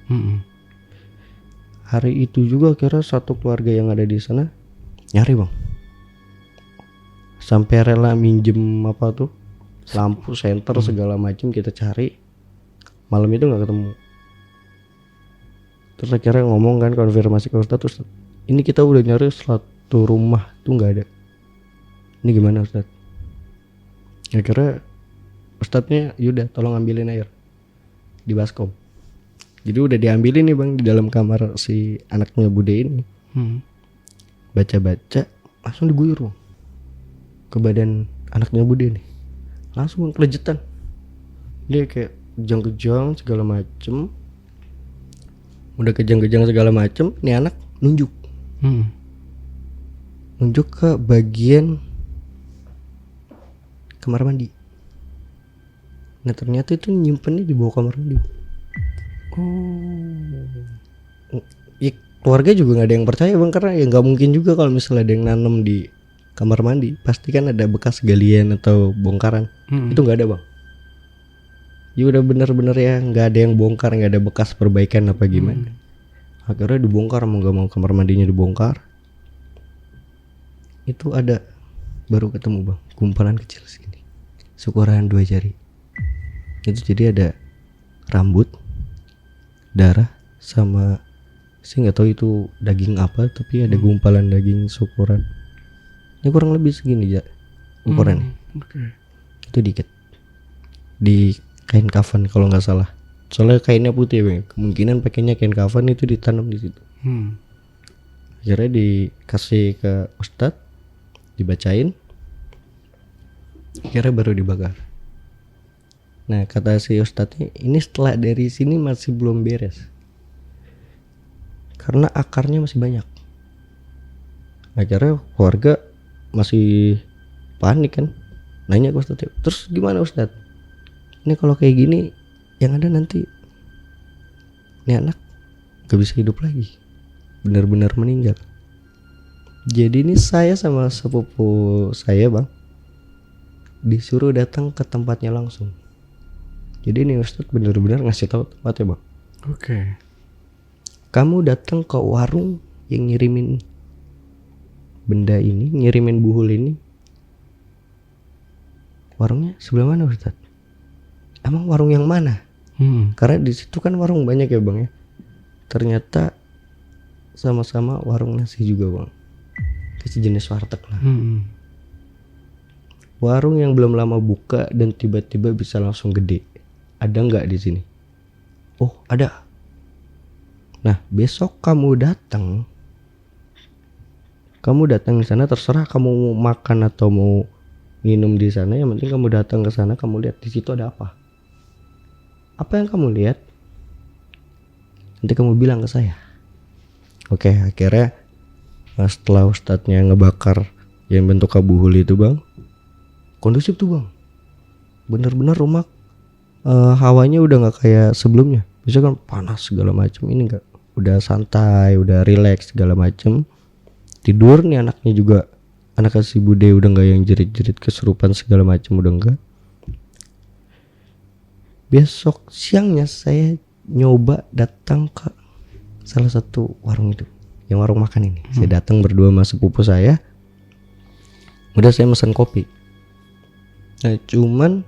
Hari itu juga kira satu keluarga yang ada di sana nyari Bang, sampai rela minjem apa tuh lampu senter segala macam kita cari. Malam itu nggak ketemu. Terus akhirnya ngomong kan, konfirmasi ke Ustadz, ini kita udah nyari satu rumah tuh nggak ada. Ini gimana Ustadz? Akhirnya Ustadznya yaudah tolong ambilin air di baskom. Jadi udah diambilin nih Bang di dalam kamar si anaknya bude ini. Baca-baca langsung diguyur Bang ke badan anaknya bude nih. Langsung kelejetan. Dia kayak kejang-kejang segala macem. Udah kejang-kejang segala macem, nih anak nunjuk. Nunjuk ke bagian kamar mandi. Nah ternyata itu nyimpennya di bawah kamar mandi. Ya, keluarga juga nggak ada yang percaya Bang, karena ya nggak mungkin juga kalau misalnya ada yang nanam di kamar mandi, pasti kan ada bekas galian atau bongkaran. Itu nggak ada Bang. Ya udah bener-bener ya nggak ada yang bongkar, nggak ada bekas perbaikan apa gimana. Akhirnya dibongkar, mau nggak mau kamar mandinya dibongkar. Itu ada baru ketemu Bang, gumpalan kecil segini, seukuran 2 jari. Itu jadi ada rambut, darah, sama saya nggak tahu itu daging apa, tapi ada gumpalan daging seukuran. Ini kurang lebih segini ya ukurannya. Itu dikit. Di kain kafan kalau nggak salah. Soalnya kainnya putih Bang. Kemungkinan pakainya kain kafan itu ditanam di situ. Akhirnya dikasih ke ustadz. dibacain, akhirnya baru dibakar. Nah kata si ustadznya, ini setelah dari sini masih belum beres karena akarnya masih banyak. Akhirnya keluarga masih panik kan, nanya ke ustadz, terus gimana ustadz, ini kalau kayak gini yang ada nanti ini anak gak bisa hidup lagi, benar-benar meninggal. Jadi ini saya sama sepupu saya bang disuruh datang ke tempatnya langsung. Jadi ini ustadz benar-benar ngasih tahu tempatnya bang. Oke. Kamu datang ke warung yang ngirimin benda ini, ngirimin buhul ini, warungnya sebelah mana ustadz? Emang warung yang mana? Karena di situ kan warung banyak ya bang ya. Ternyata sama-sama warung nasi juga bang, kayak jenis warteg lah. Warung yang belum lama buka dan tiba-tiba bisa langsung gede. Ada nggak di sini? Oh ada. Nah besok kamu datang di sana, terserah kamu mau makan atau mau minum di sana. Yang penting kamu datang ke sana, kamu lihat di situ ada apa. Apa yang kamu lihat? Nanti kamu bilang ke saya. Oke, akhirnya setelah ustadznya ngebakar yang bentuk kabuhul itu bang, kondusif tuh bang. Bener-bener rumah hawanya udah nggak kayak sebelumnya. Biasanya kan panas segala macam, ini enggak. Udah santai, udah relax segala macam. Tidur nih anaknya juga, anak si Bude udah nggak yang jerit-jerit kesurupan segala macam, udah enggak. Besok siangnya saya nyoba datang ke salah satu warung itu, yang warung makan ini. Saya datang berdua sama sepupu saya. Udah saya pesan kopi. Nah cuman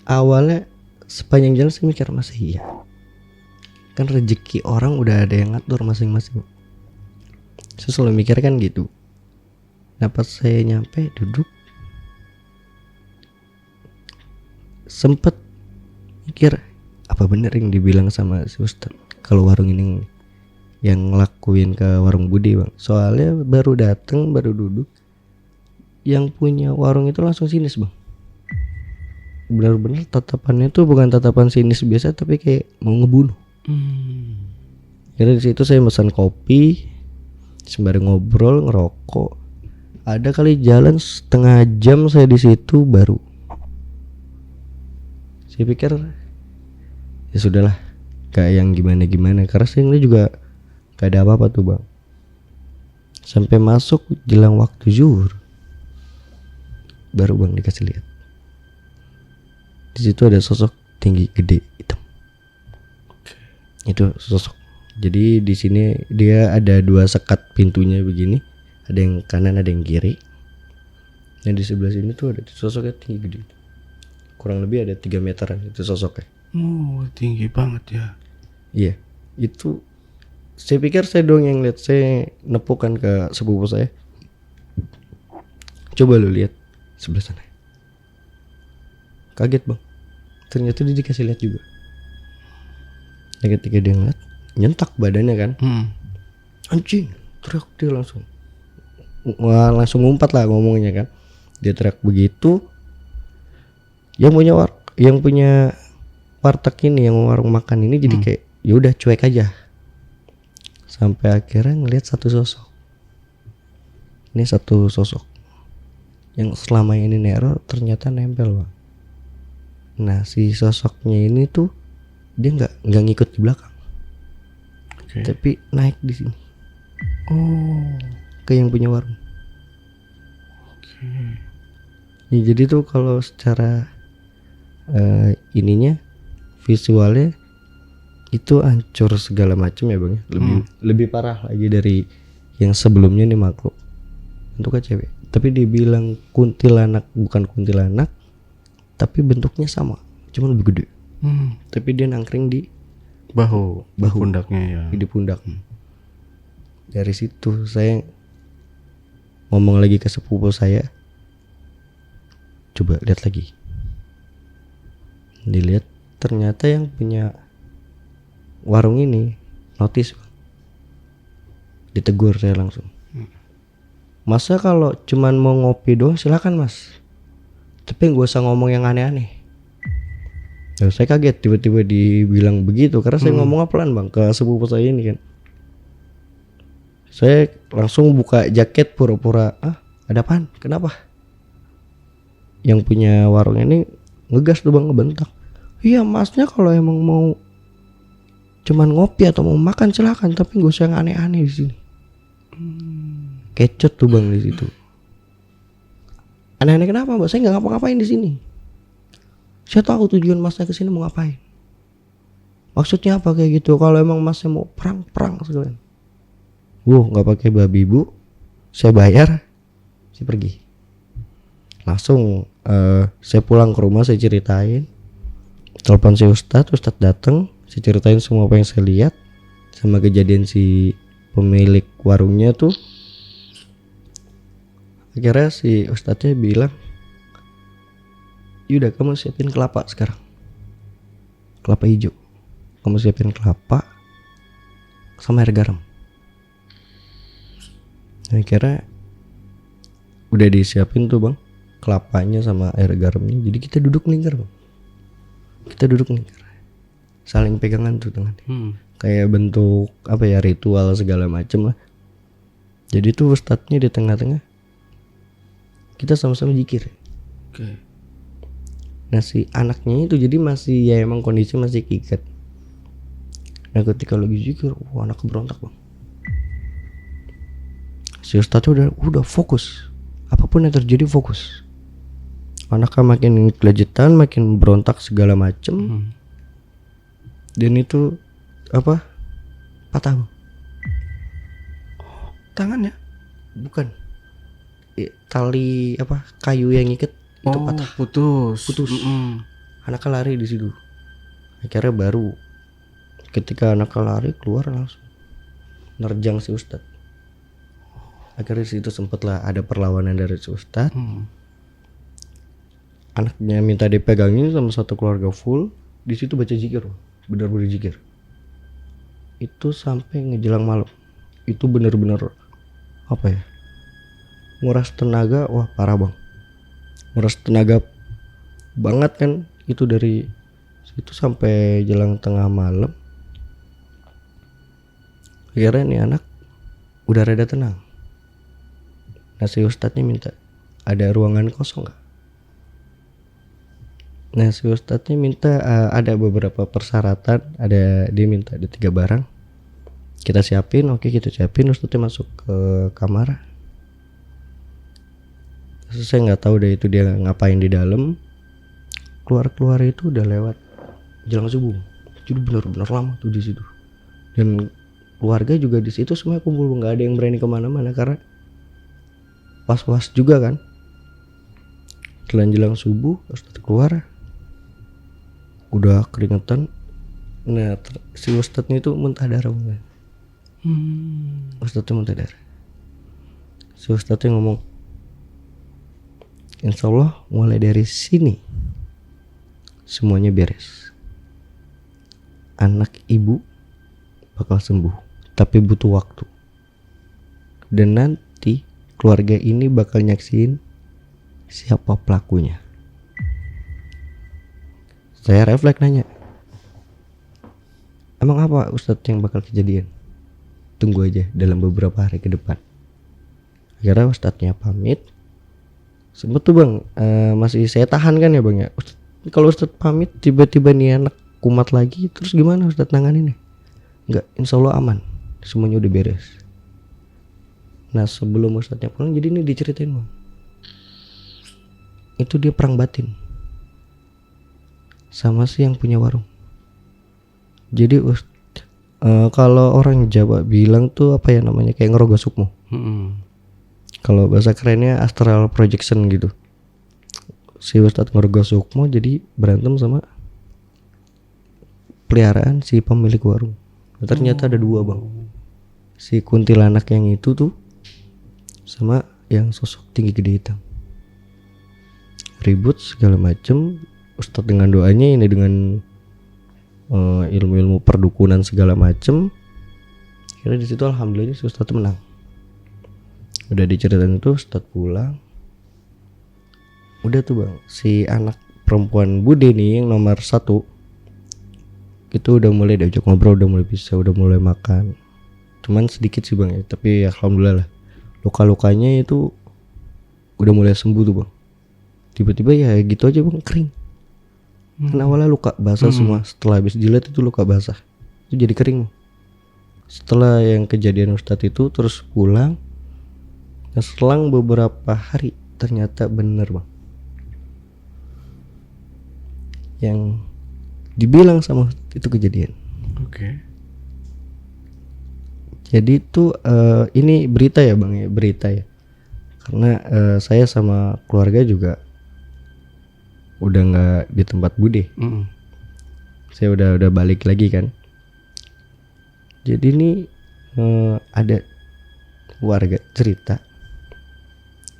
awalnya sepanjang jalan saya mikir, masa iya kan rezeki orang udah ada yang ngatur masing-masing. Saya selalu mikir kan gitu. Nah pas saya nyampe duduk, sempet mikir apa bener yang dibilang sama si Ustadz kalau warung ini yang ngelakuin ke warung Budi bang. Soalnya baru datang, baru duduk, yang punya warung itu langsung sinis bang. Benar-benar tatapannya tuh bukan tatapan sinis biasa, tapi kayak mau ngebunuh. Jadi di situ saya pesan kopi, sembari ngobrol ngerokok. Ada kali jalan setengah jam saya di situ, baru saya pikir ya sudahlah, gak yang gimana-gimana, karena saya ngeliat juga gak ada apa-apa tuh bang. Sampai masuk jelang waktu zuhur, baru bang dikasih lihat. Di situ ada sosok tinggi gede hitam. Itu sosok. Jadi di sini dia ada dua sekat pintunya begini, ada yang kanan ada yang kiri. Nah di sebelah sini tuh ada sosoknya tinggi gede. Kurang lebih ada 3 meteran itu sosoknya. Oh tinggi banget ya. Iya. Itu saya pikir saya doang yang lihat. Saya nepukan ke sepupu saya, coba lu lihat sebelah sana. Kaget bang, ternyata dia dikasih lihat juga. Nah, ketika dia ngeliat, nyentak badannya kan, anjing, teriak dia langsung. Wah, langsung ngumpat lah ngomongnya kan. Dia teriak begitu, yang punya warteg ini, yang warung makan ini jadi kayak ya udah cuek aja. Sampai akhirnya ngelihat satu sosok. Ini satu sosok yang selama ini neror ternyata nempel bang. Nah si sosoknya ini tuh dia nggak ngikut di belakang, tapi naik di sini. Oh, ke yang punya warung. Ya, jadi tuh kalau secara ininya visualnya itu hancur segala macam ya bang. Lebih parah lagi dari yang sebelumnya nih makhluk. Bentuknya cewek, tapi dibilang kuntilanak, bukan kuntilanak, tapi bentuknya sama, cuma lebih gede. Tapi dia nangkring di bahu pundaknya ya. Di pundak. Dari situ saya ngomong lagi ke sepupu saya, coba lihat lagi. Dilihat, ternyata yang punya warung ini notice. Ditegur saya langsung. Masa kalau cuman mau ngopi doang silakan mas, tapi gak usah ngomong yang aneh-aneh. Ya, saya kaget tiba-tiba dibilang begitu karena saya ngomongnya pelan bang ke sepupu saya ini kan. Saya langsung buka jaket pura-pura, ada apaan? Kenapa? Yang punya warung ini ngegas tuh bang, ngebentak. Iya masnya kalau emang mau cuman ngopi atau mau makan silakan, tapi gak usah yang aneh-aneh di sini. Kecut tuh bang di situ. Aneh-aneh kenapa mbak? Saya nggak ngapa-ngapain di sini. Saya tahu tujuan masnya kesini mau ngapain. Maksudnya apa kayak gitu? Kalau emang masnya mau perang sekalian. Nggak pakai babi bu. Saya bayar. Saya pergi. Langsung saya pulang ke rumah, saya ceritain. Telepon si Ustadz datang. Saya ceritain semua apa yang saya lihat sama kejadian si pemilik warungnya tuh. Akhirnya si Ustadznya bilang, yaudah kamu siapin kelapa sekarang, kelapa hijau. Kamu siapin kelapa sama air garam. Akhirnya udah disiapin tuh bang, kelapanya sama air garamnya. Jadi kita duduk lingkar bang. Kita duduk lingkar, saling pegangan tuh tangannya. Kayak bentuk apa ya, ritual segala macem lah. Jadi tuh Ustadznya di tengah-tengah, kita sama-sama zikir. Oke. Nah si anaknya itu jadi masih ya emang kondisi masih kikat. Nah ketika lagi zikir, anak berontak bang. Si Ustadznya udah fokus, apapun yang terjadi fokus. Anaknya makin kelejetan, makin berontak segala macem. Dan itu apa? Patah bang. Tangannya? Bukan. Tali apa? Kayu yang ngikat itu patah. Putus. Anaknya lari di situ. Akhirnya baru ketika anaknya lari keluar langsung nerjang si Ustadz. Akhirnya di situ sempatlah ada perlawanan dari si Ustadz. Anaknya minta dipegangin sama satu keluarga full. Di situ baca zikir, benar-benar zikir. Itu sampai ngejelang malam. Itu benar-benar apa ya? Nguras tenaga, wah parah bang. Nguras tenaga banget kan. Itu dari situ sampai jelang tengah malam. Akhirnya nih anak udah rada tenang. Nah si Ustadznya minta, ada ruangan kosong gak? Nah si Ustadznya minta ada beberapa persyaratan. Dia minta ada 3 barang. Kita siapin, oke kita siapin. Ustadznya masuk ke kamar. Terus saya nggak tahu deh itu dia ngapain di dalam. Keluar itu udah lewat jelang subuh. Jadi benar-benar lama tuh di situ. Dan keluarga juga di situ semua kumpul, nggak ada yang berani kemana-mana karena was-was juga kan. Jelang subuh Ustadz keluar, udah keringetan. Nah si Ustadznya itu muntah darah. Ustadznya muntah darah. Si Ustadznya ngomong, insya Allah mulai dari sini semuanya beres. Anak ibu bakal sembuh, tapi butuh waktu. Dan nanti keluarga ini bakal nyaksiin siapa pelakunya. Saya refleks nanya, emang apa Ustadz yang bakal kejadian? Tunggu aja dalam beberapa hari ke depan. Akhirnya Ustadznya pamit. Sempet tuh bang, masih saya tahan kan ya bang ya. Kalau Ustadz pamit tiba-tiba nih anak kumat lagi, terus gimana Ustadz nanganinnya? Enggak, insya Allah aman, semuanya udah beres. Nah sebelum Ustadznya pulang, jadi ini diceritain bang, itu dia perang batin sama si yang punya warung. Jadi kalau orang Jawa bilang tuh apa ya namanya, kayak ngeroga sukmo. Kalau bahasa kerennya astral projection gitu. Si Ustadz ngeroga sukmo jadi berantem sama peliharaan si pemilik warung. Ternyata ada 2 bang, si kuntilanak yang itu tuh sama yang sosok tinggi gede hitam. Ribut segala macem. Ustadz dengan doanya, ini dengan ilmu-ilmu perdukunan segala macem. Akhirnya di situ alhamdulillah si Ustadz menang. Udah diceritain itu Ustadz pulang. Udah tuh bang, si anak perempuan Bude nih yang nomor 1 itu udah mulai diajak ngobrol, udah mulai bisa, udah mulai makan. Cuman sedikit sih bang ya, tapi alhamdulillah lah. Luka-lukanya itu udah mulai sembuh tuh bang. Tiba-tiba ya gitu aja bang, kering. Kan awalnya luka basah semua, setelah habis jilat itu luka basah, itu jadi kering. Setelah yang kejadian Ustadz itu terus pulang. Nah, selang beberapa hari ternyata bener bang yang dibilang sama itu kejadian. Oke. Jadi itu ini berita ya bang ya, berita ya. Karena saya sama keluarga juga udah nggak di tempat Bude. Saya udah balik lagi kan. Jadi ini ada warga cerita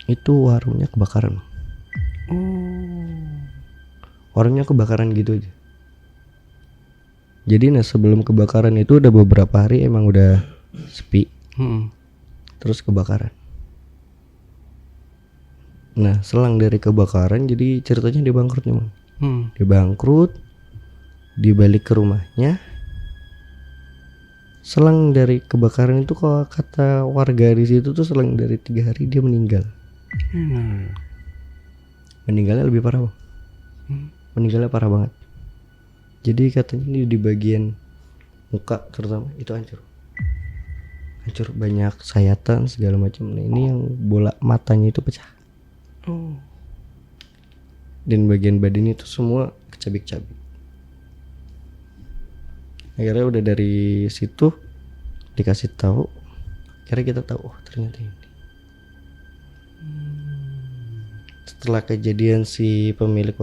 itu warungnya kebakaran. Warungnya kebakaran gitu aja. Jadi nah sebelum kebakaran itu udah beberapa hari emang udah sepi. Terus kebakaran. Nah selang dari kebakaran jadi ceritanya dia bangkrut nih bang. Dia bangkrut, dibalik ke rumahnya. Selang dari kebakaran itu kalau kata warga di situ tuh selang dari 3 hari dia meninggal. Meninggalnya lebih parah bang. Meninggalnya parah banget. Jadi katanya di bagian muka terutama itu hancur banyak sayatan segala macam. Nah ini yang bola matanya itu pecah. Dan bagian badan itu semua kecabik-cabik. Akhirnya udah dari situ dikasih tahu, akhirnya kita tahu oh ternyata ini. Setelah kejadian si pemilik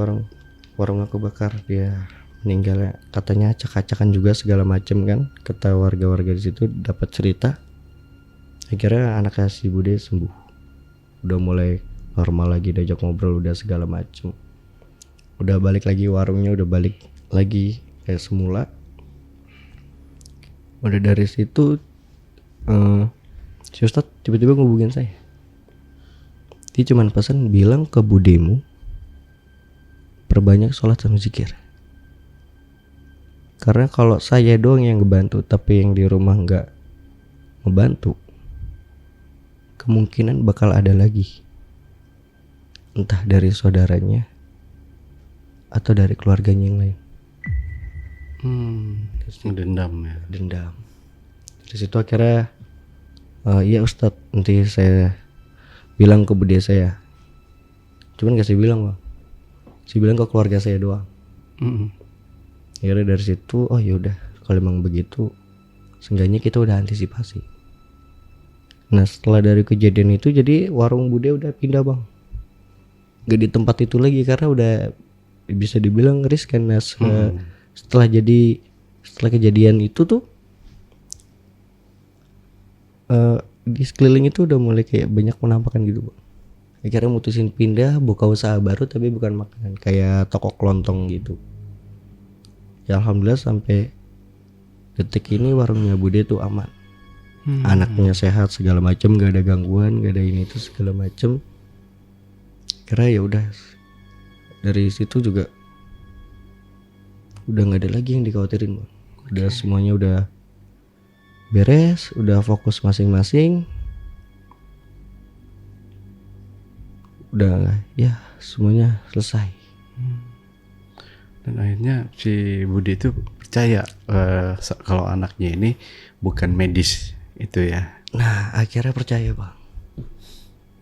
warungnya kebakar, dia meninggalnya katanya acak-acakan juga segala macam kan, kata warga-warga di situ dapat cerita. Akhirnya anaknya si Bude sembuh, udah mulai normal lagi, diajak ngobrol, udah segala macam, udah balik lagi warungnya, udah balik lagi kayak semula. Udah dari situ si Ustadz tiba-tiba ngehubungin saya. Dia cuman pesan bilang ke budemu perbanyak sholat sama zikir. Karena kalau saya doang yang ngebantu tapi yang di rumah nggak ngebantu, kemungkinan bakal ada lagi, entah dari saudaranya atau dari keluarganya yang lain. Dendam ya. Dendam. Dari situ akhirnya iya Ustadz, nanti saya bilang ke bude saya. Cuman gak saya bilang bang, saya bilang ke keluarga saya doang. Akhirnya dari situ oh yaudah kalau emang begitu seenggaknya kita udah antisipasi. Nah setelah dari kejadian itu jadi warung bude udah pindah bang, gak di tempat itu lagi karena udah bisa dibilang riskan. Nah setelah kejadian itu tuh di sekeliling itu udah mulai kayak banyak penampakan gitu bang. Akhirnya mutusin pindah, buka usaha baru tapi bukan makanan, kayak toko kelontong gitu. Ya alhamdulillah sampai detik ini warungnya bude tuh aman. Anaknya sehat segala macem, gak ada gangguan, gak ada ini itu segala macem. Kira ya udah dari situ juga udah nggak ada lagi yang dikhawatirin bang. Udah semuanya udah beres, udah fokus masing-masing, udah ya semuanya selesai. Dan akhirnya si Budi itu percaya kalau anaknya ini bukan medis itu ya. Nah akhirnya percaya bang.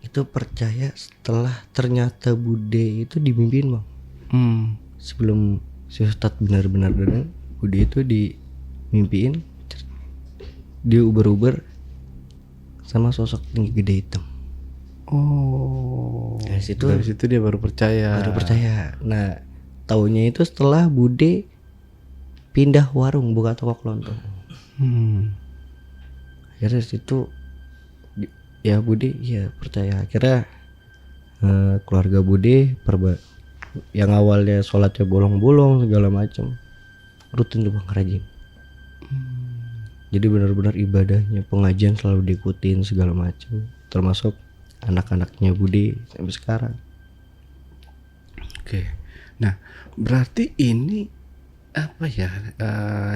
Itu percaya setelah ternyata Bude itu dimimpiin bang. Sebelum si Ustadz benar-benar datang, Bude itu dimimpiin dia uber-uber sama sosok tinggi gede hitam. Dari situ dia baru percaya. Nah taunya itu setelah Bude pindah warung buka toko kelontong. Akhirnya dari situ ya Bude ya percaya. Akhirnya keluarga Bude yang awalnya sholatnya bolong-bolong segala macam rutin tuh bang, rajin. Jadi benar-benar ibadahnya, pengajian selalu diikutin segala macam. termasuk anak-anaknya Bude sampai sekarang. Oke. Nah, berarti ini apa ya?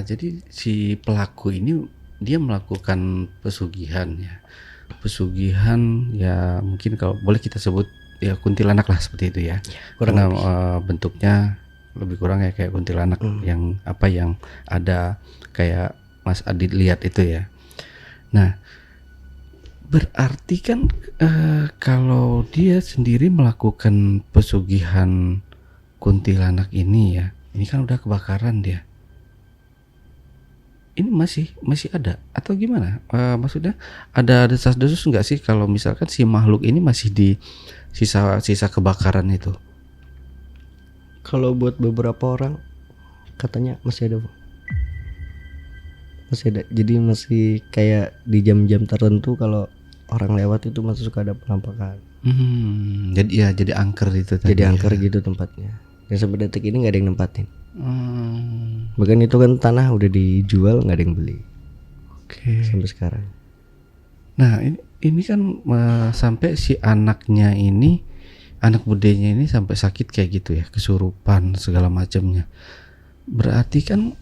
Jadi si pelaku ini dia melakukan pesugihan ya. Pesugihan ya mungkin kalau boleh kita sebut ya kuntilanak lah seperti itu ya. kurang Karena lebih. bentuknya lebih kurang ya kayak kuntilanak yang ada kayak Mas Adit lihat itu ya. Nah, berarti kan kalau dia sendiri melakukan pesugihan kuntilanak ini ya, ini kan udah kebakaran dia. Ini masih ada atau gimana? Maksudnya ada desas-desus nggak sih kalau misalkan si makhluk ini masih di sisa kebakaran itu? Kalau buat beberapa orang katanya masih ada, Bang. Masih ada. Jadi masih kayak di jam-jam tertentu kalau orang lewat itu masih suka ada penampakan. Jadi angker itu tadi. Jadi angker gitu tempatnya. Dan sampai detik ini nggak ada yang nempatin. Hmm, Bahkan itu kan tanah udah dijual, nggak ada yang beli Oke. sampai sekarang. Nah, ini kan sampai si anaknya ini, anak budenya ini sampai sakit kayak gitu ya, kesurupan segala macamnya. Berarti kan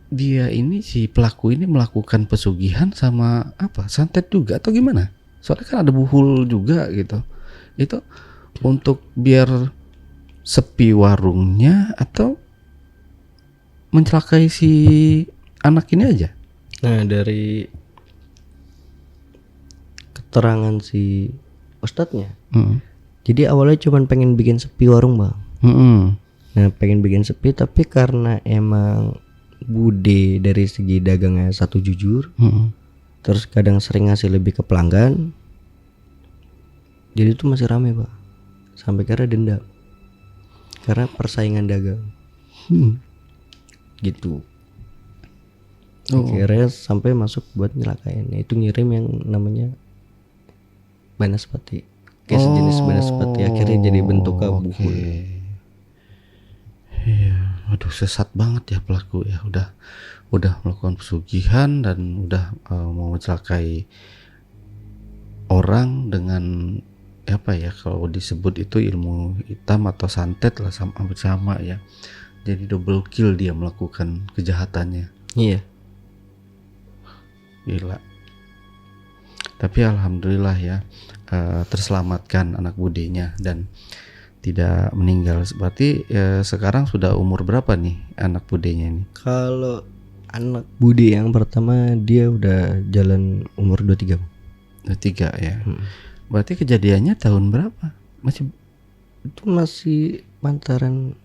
dia ini si pelaku ini melakukan pesugihan sama apa? Santet juga atau gimana? Soalnya kan ada buhul juga gitu. Itu untuk biar sepi warungnya atau mencelakai si anak ini aja? Nah, dari keterangan si ustadznya, jadi awalnya cuma pengen bikin sepi warung, Bang. Nah, pengen bikin sepi, tapi karena emang Bude dari segi dagangnya satu jujur, terus kadang sering ngasih lebih ke pelanggan, jadi itu masih rame, Pak. Sampai karena dendam, karena persaingan dagang gitu. Akhirnya sampai masuk buat nyelakain, itu ngirim yang namanya banaspati, kayak sejenis banaspati. Akhirnya jadi bentuknya buhul. Iya, aduh sesat banget ya pelaku ya, udah melakukan pesugihan dan udah mau mencelakai orang dengan apa ya, kalau disebut itu ilmu hitam atau santet lah, sama ya. Jadi double kill dia melakukan kejahatannya. Iya. Gila. Tapi alhamdulillah ya, terselamatkan anak budenya dan tidak meninggal. Berarti sekarang sudah umur berapa nih anak budenya ini? Kalau anak Bude yang pertama dia udah jalan umur 23. 3 ya. Berarti kejadiannya tahun berapa? Itu masih pantaran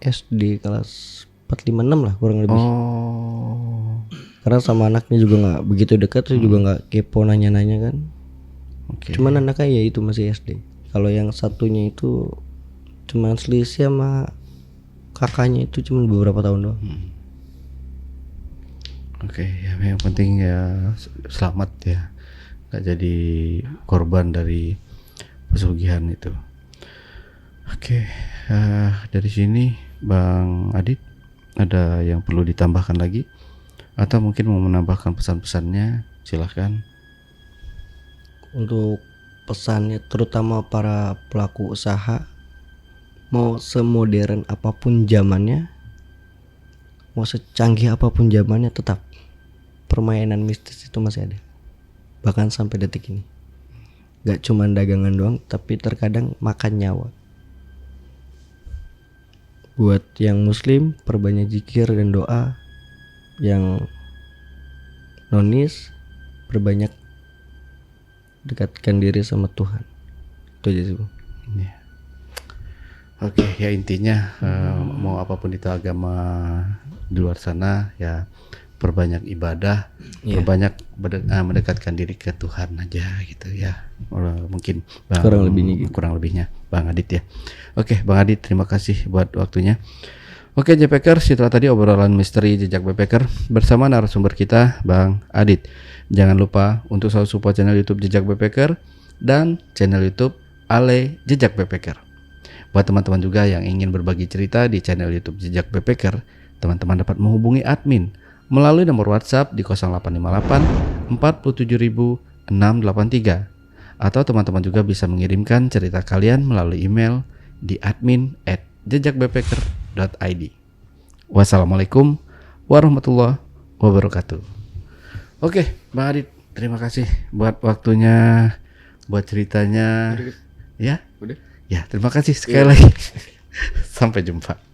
SD kelas 4, 5, 6 lah kurang lebih. Oh. Karena sama anaknya juga nggak begitu dekat, terus juga nggak kepo nanya-nanya kan. Oke. Cuman anaknya ya itu masih SD. Kalau yang satunya itu cuman selisih sama kakaknya itu cuman beberapa tahun doang. Oke, ya yang penting ya selamat ya, nggak jadi korban dari pesugihan itu. Oke, dari sini Bang Adit ada yang perlu ditambahkan lagi atau mungkin mau menambahkan pesan-pesannya, silahkan. Untuk pesannya terutama para pelaku usaha, mau semodern apapun zamannya, mau secanggih apapun zamannya, tetap permainan mistis itu masih ada. Bahkan sampai detik ini. Gak cuma dagangan doang, tapi terkadang makan nyawa. Buat yang muslim, perbanyak zikir dan doa. Yang nonis, perbanyak dekatkan diri sama Tuhan. Itu aja sih, Bang. Ya. Oke, ya intinya mau apapun itu agama di luar sana ya, perbanyak ibadah, perbanyak mendekatkan diri ke Tuhan aja gitu ya. Mungkin kurang lebihnya Bang Adit ya. Oke, Bang Adit, terima kasih buat waktunya. Oke, JPker, setelah tadi obrolan misteri jejak backpacker bersama narasumber kita Bang Adit. Jangan lupa untuk selalu support channel YouTube Jejak Backpacker dan channel YouTube Ale Jejak Backpacker. Buat teman-teman juga yang ingin berbagi cerita di channel YouTube Jejak Backpacker, teman-teman dapat menghubungi admin melalui nomor WhatsApp di 0858 47000 Atau teman-teman juga bisa mengirimkan cerita kalian melalui email di admin@jejakbackpacker.id. Wassalamualaikum warahmatullahi wabarakatuh. Oke, Bang Adit, terima kasih buat waktunya, buat ceritanya. Ya, Udah. ya, terima kasih sekali lagi. Sampai jumpa.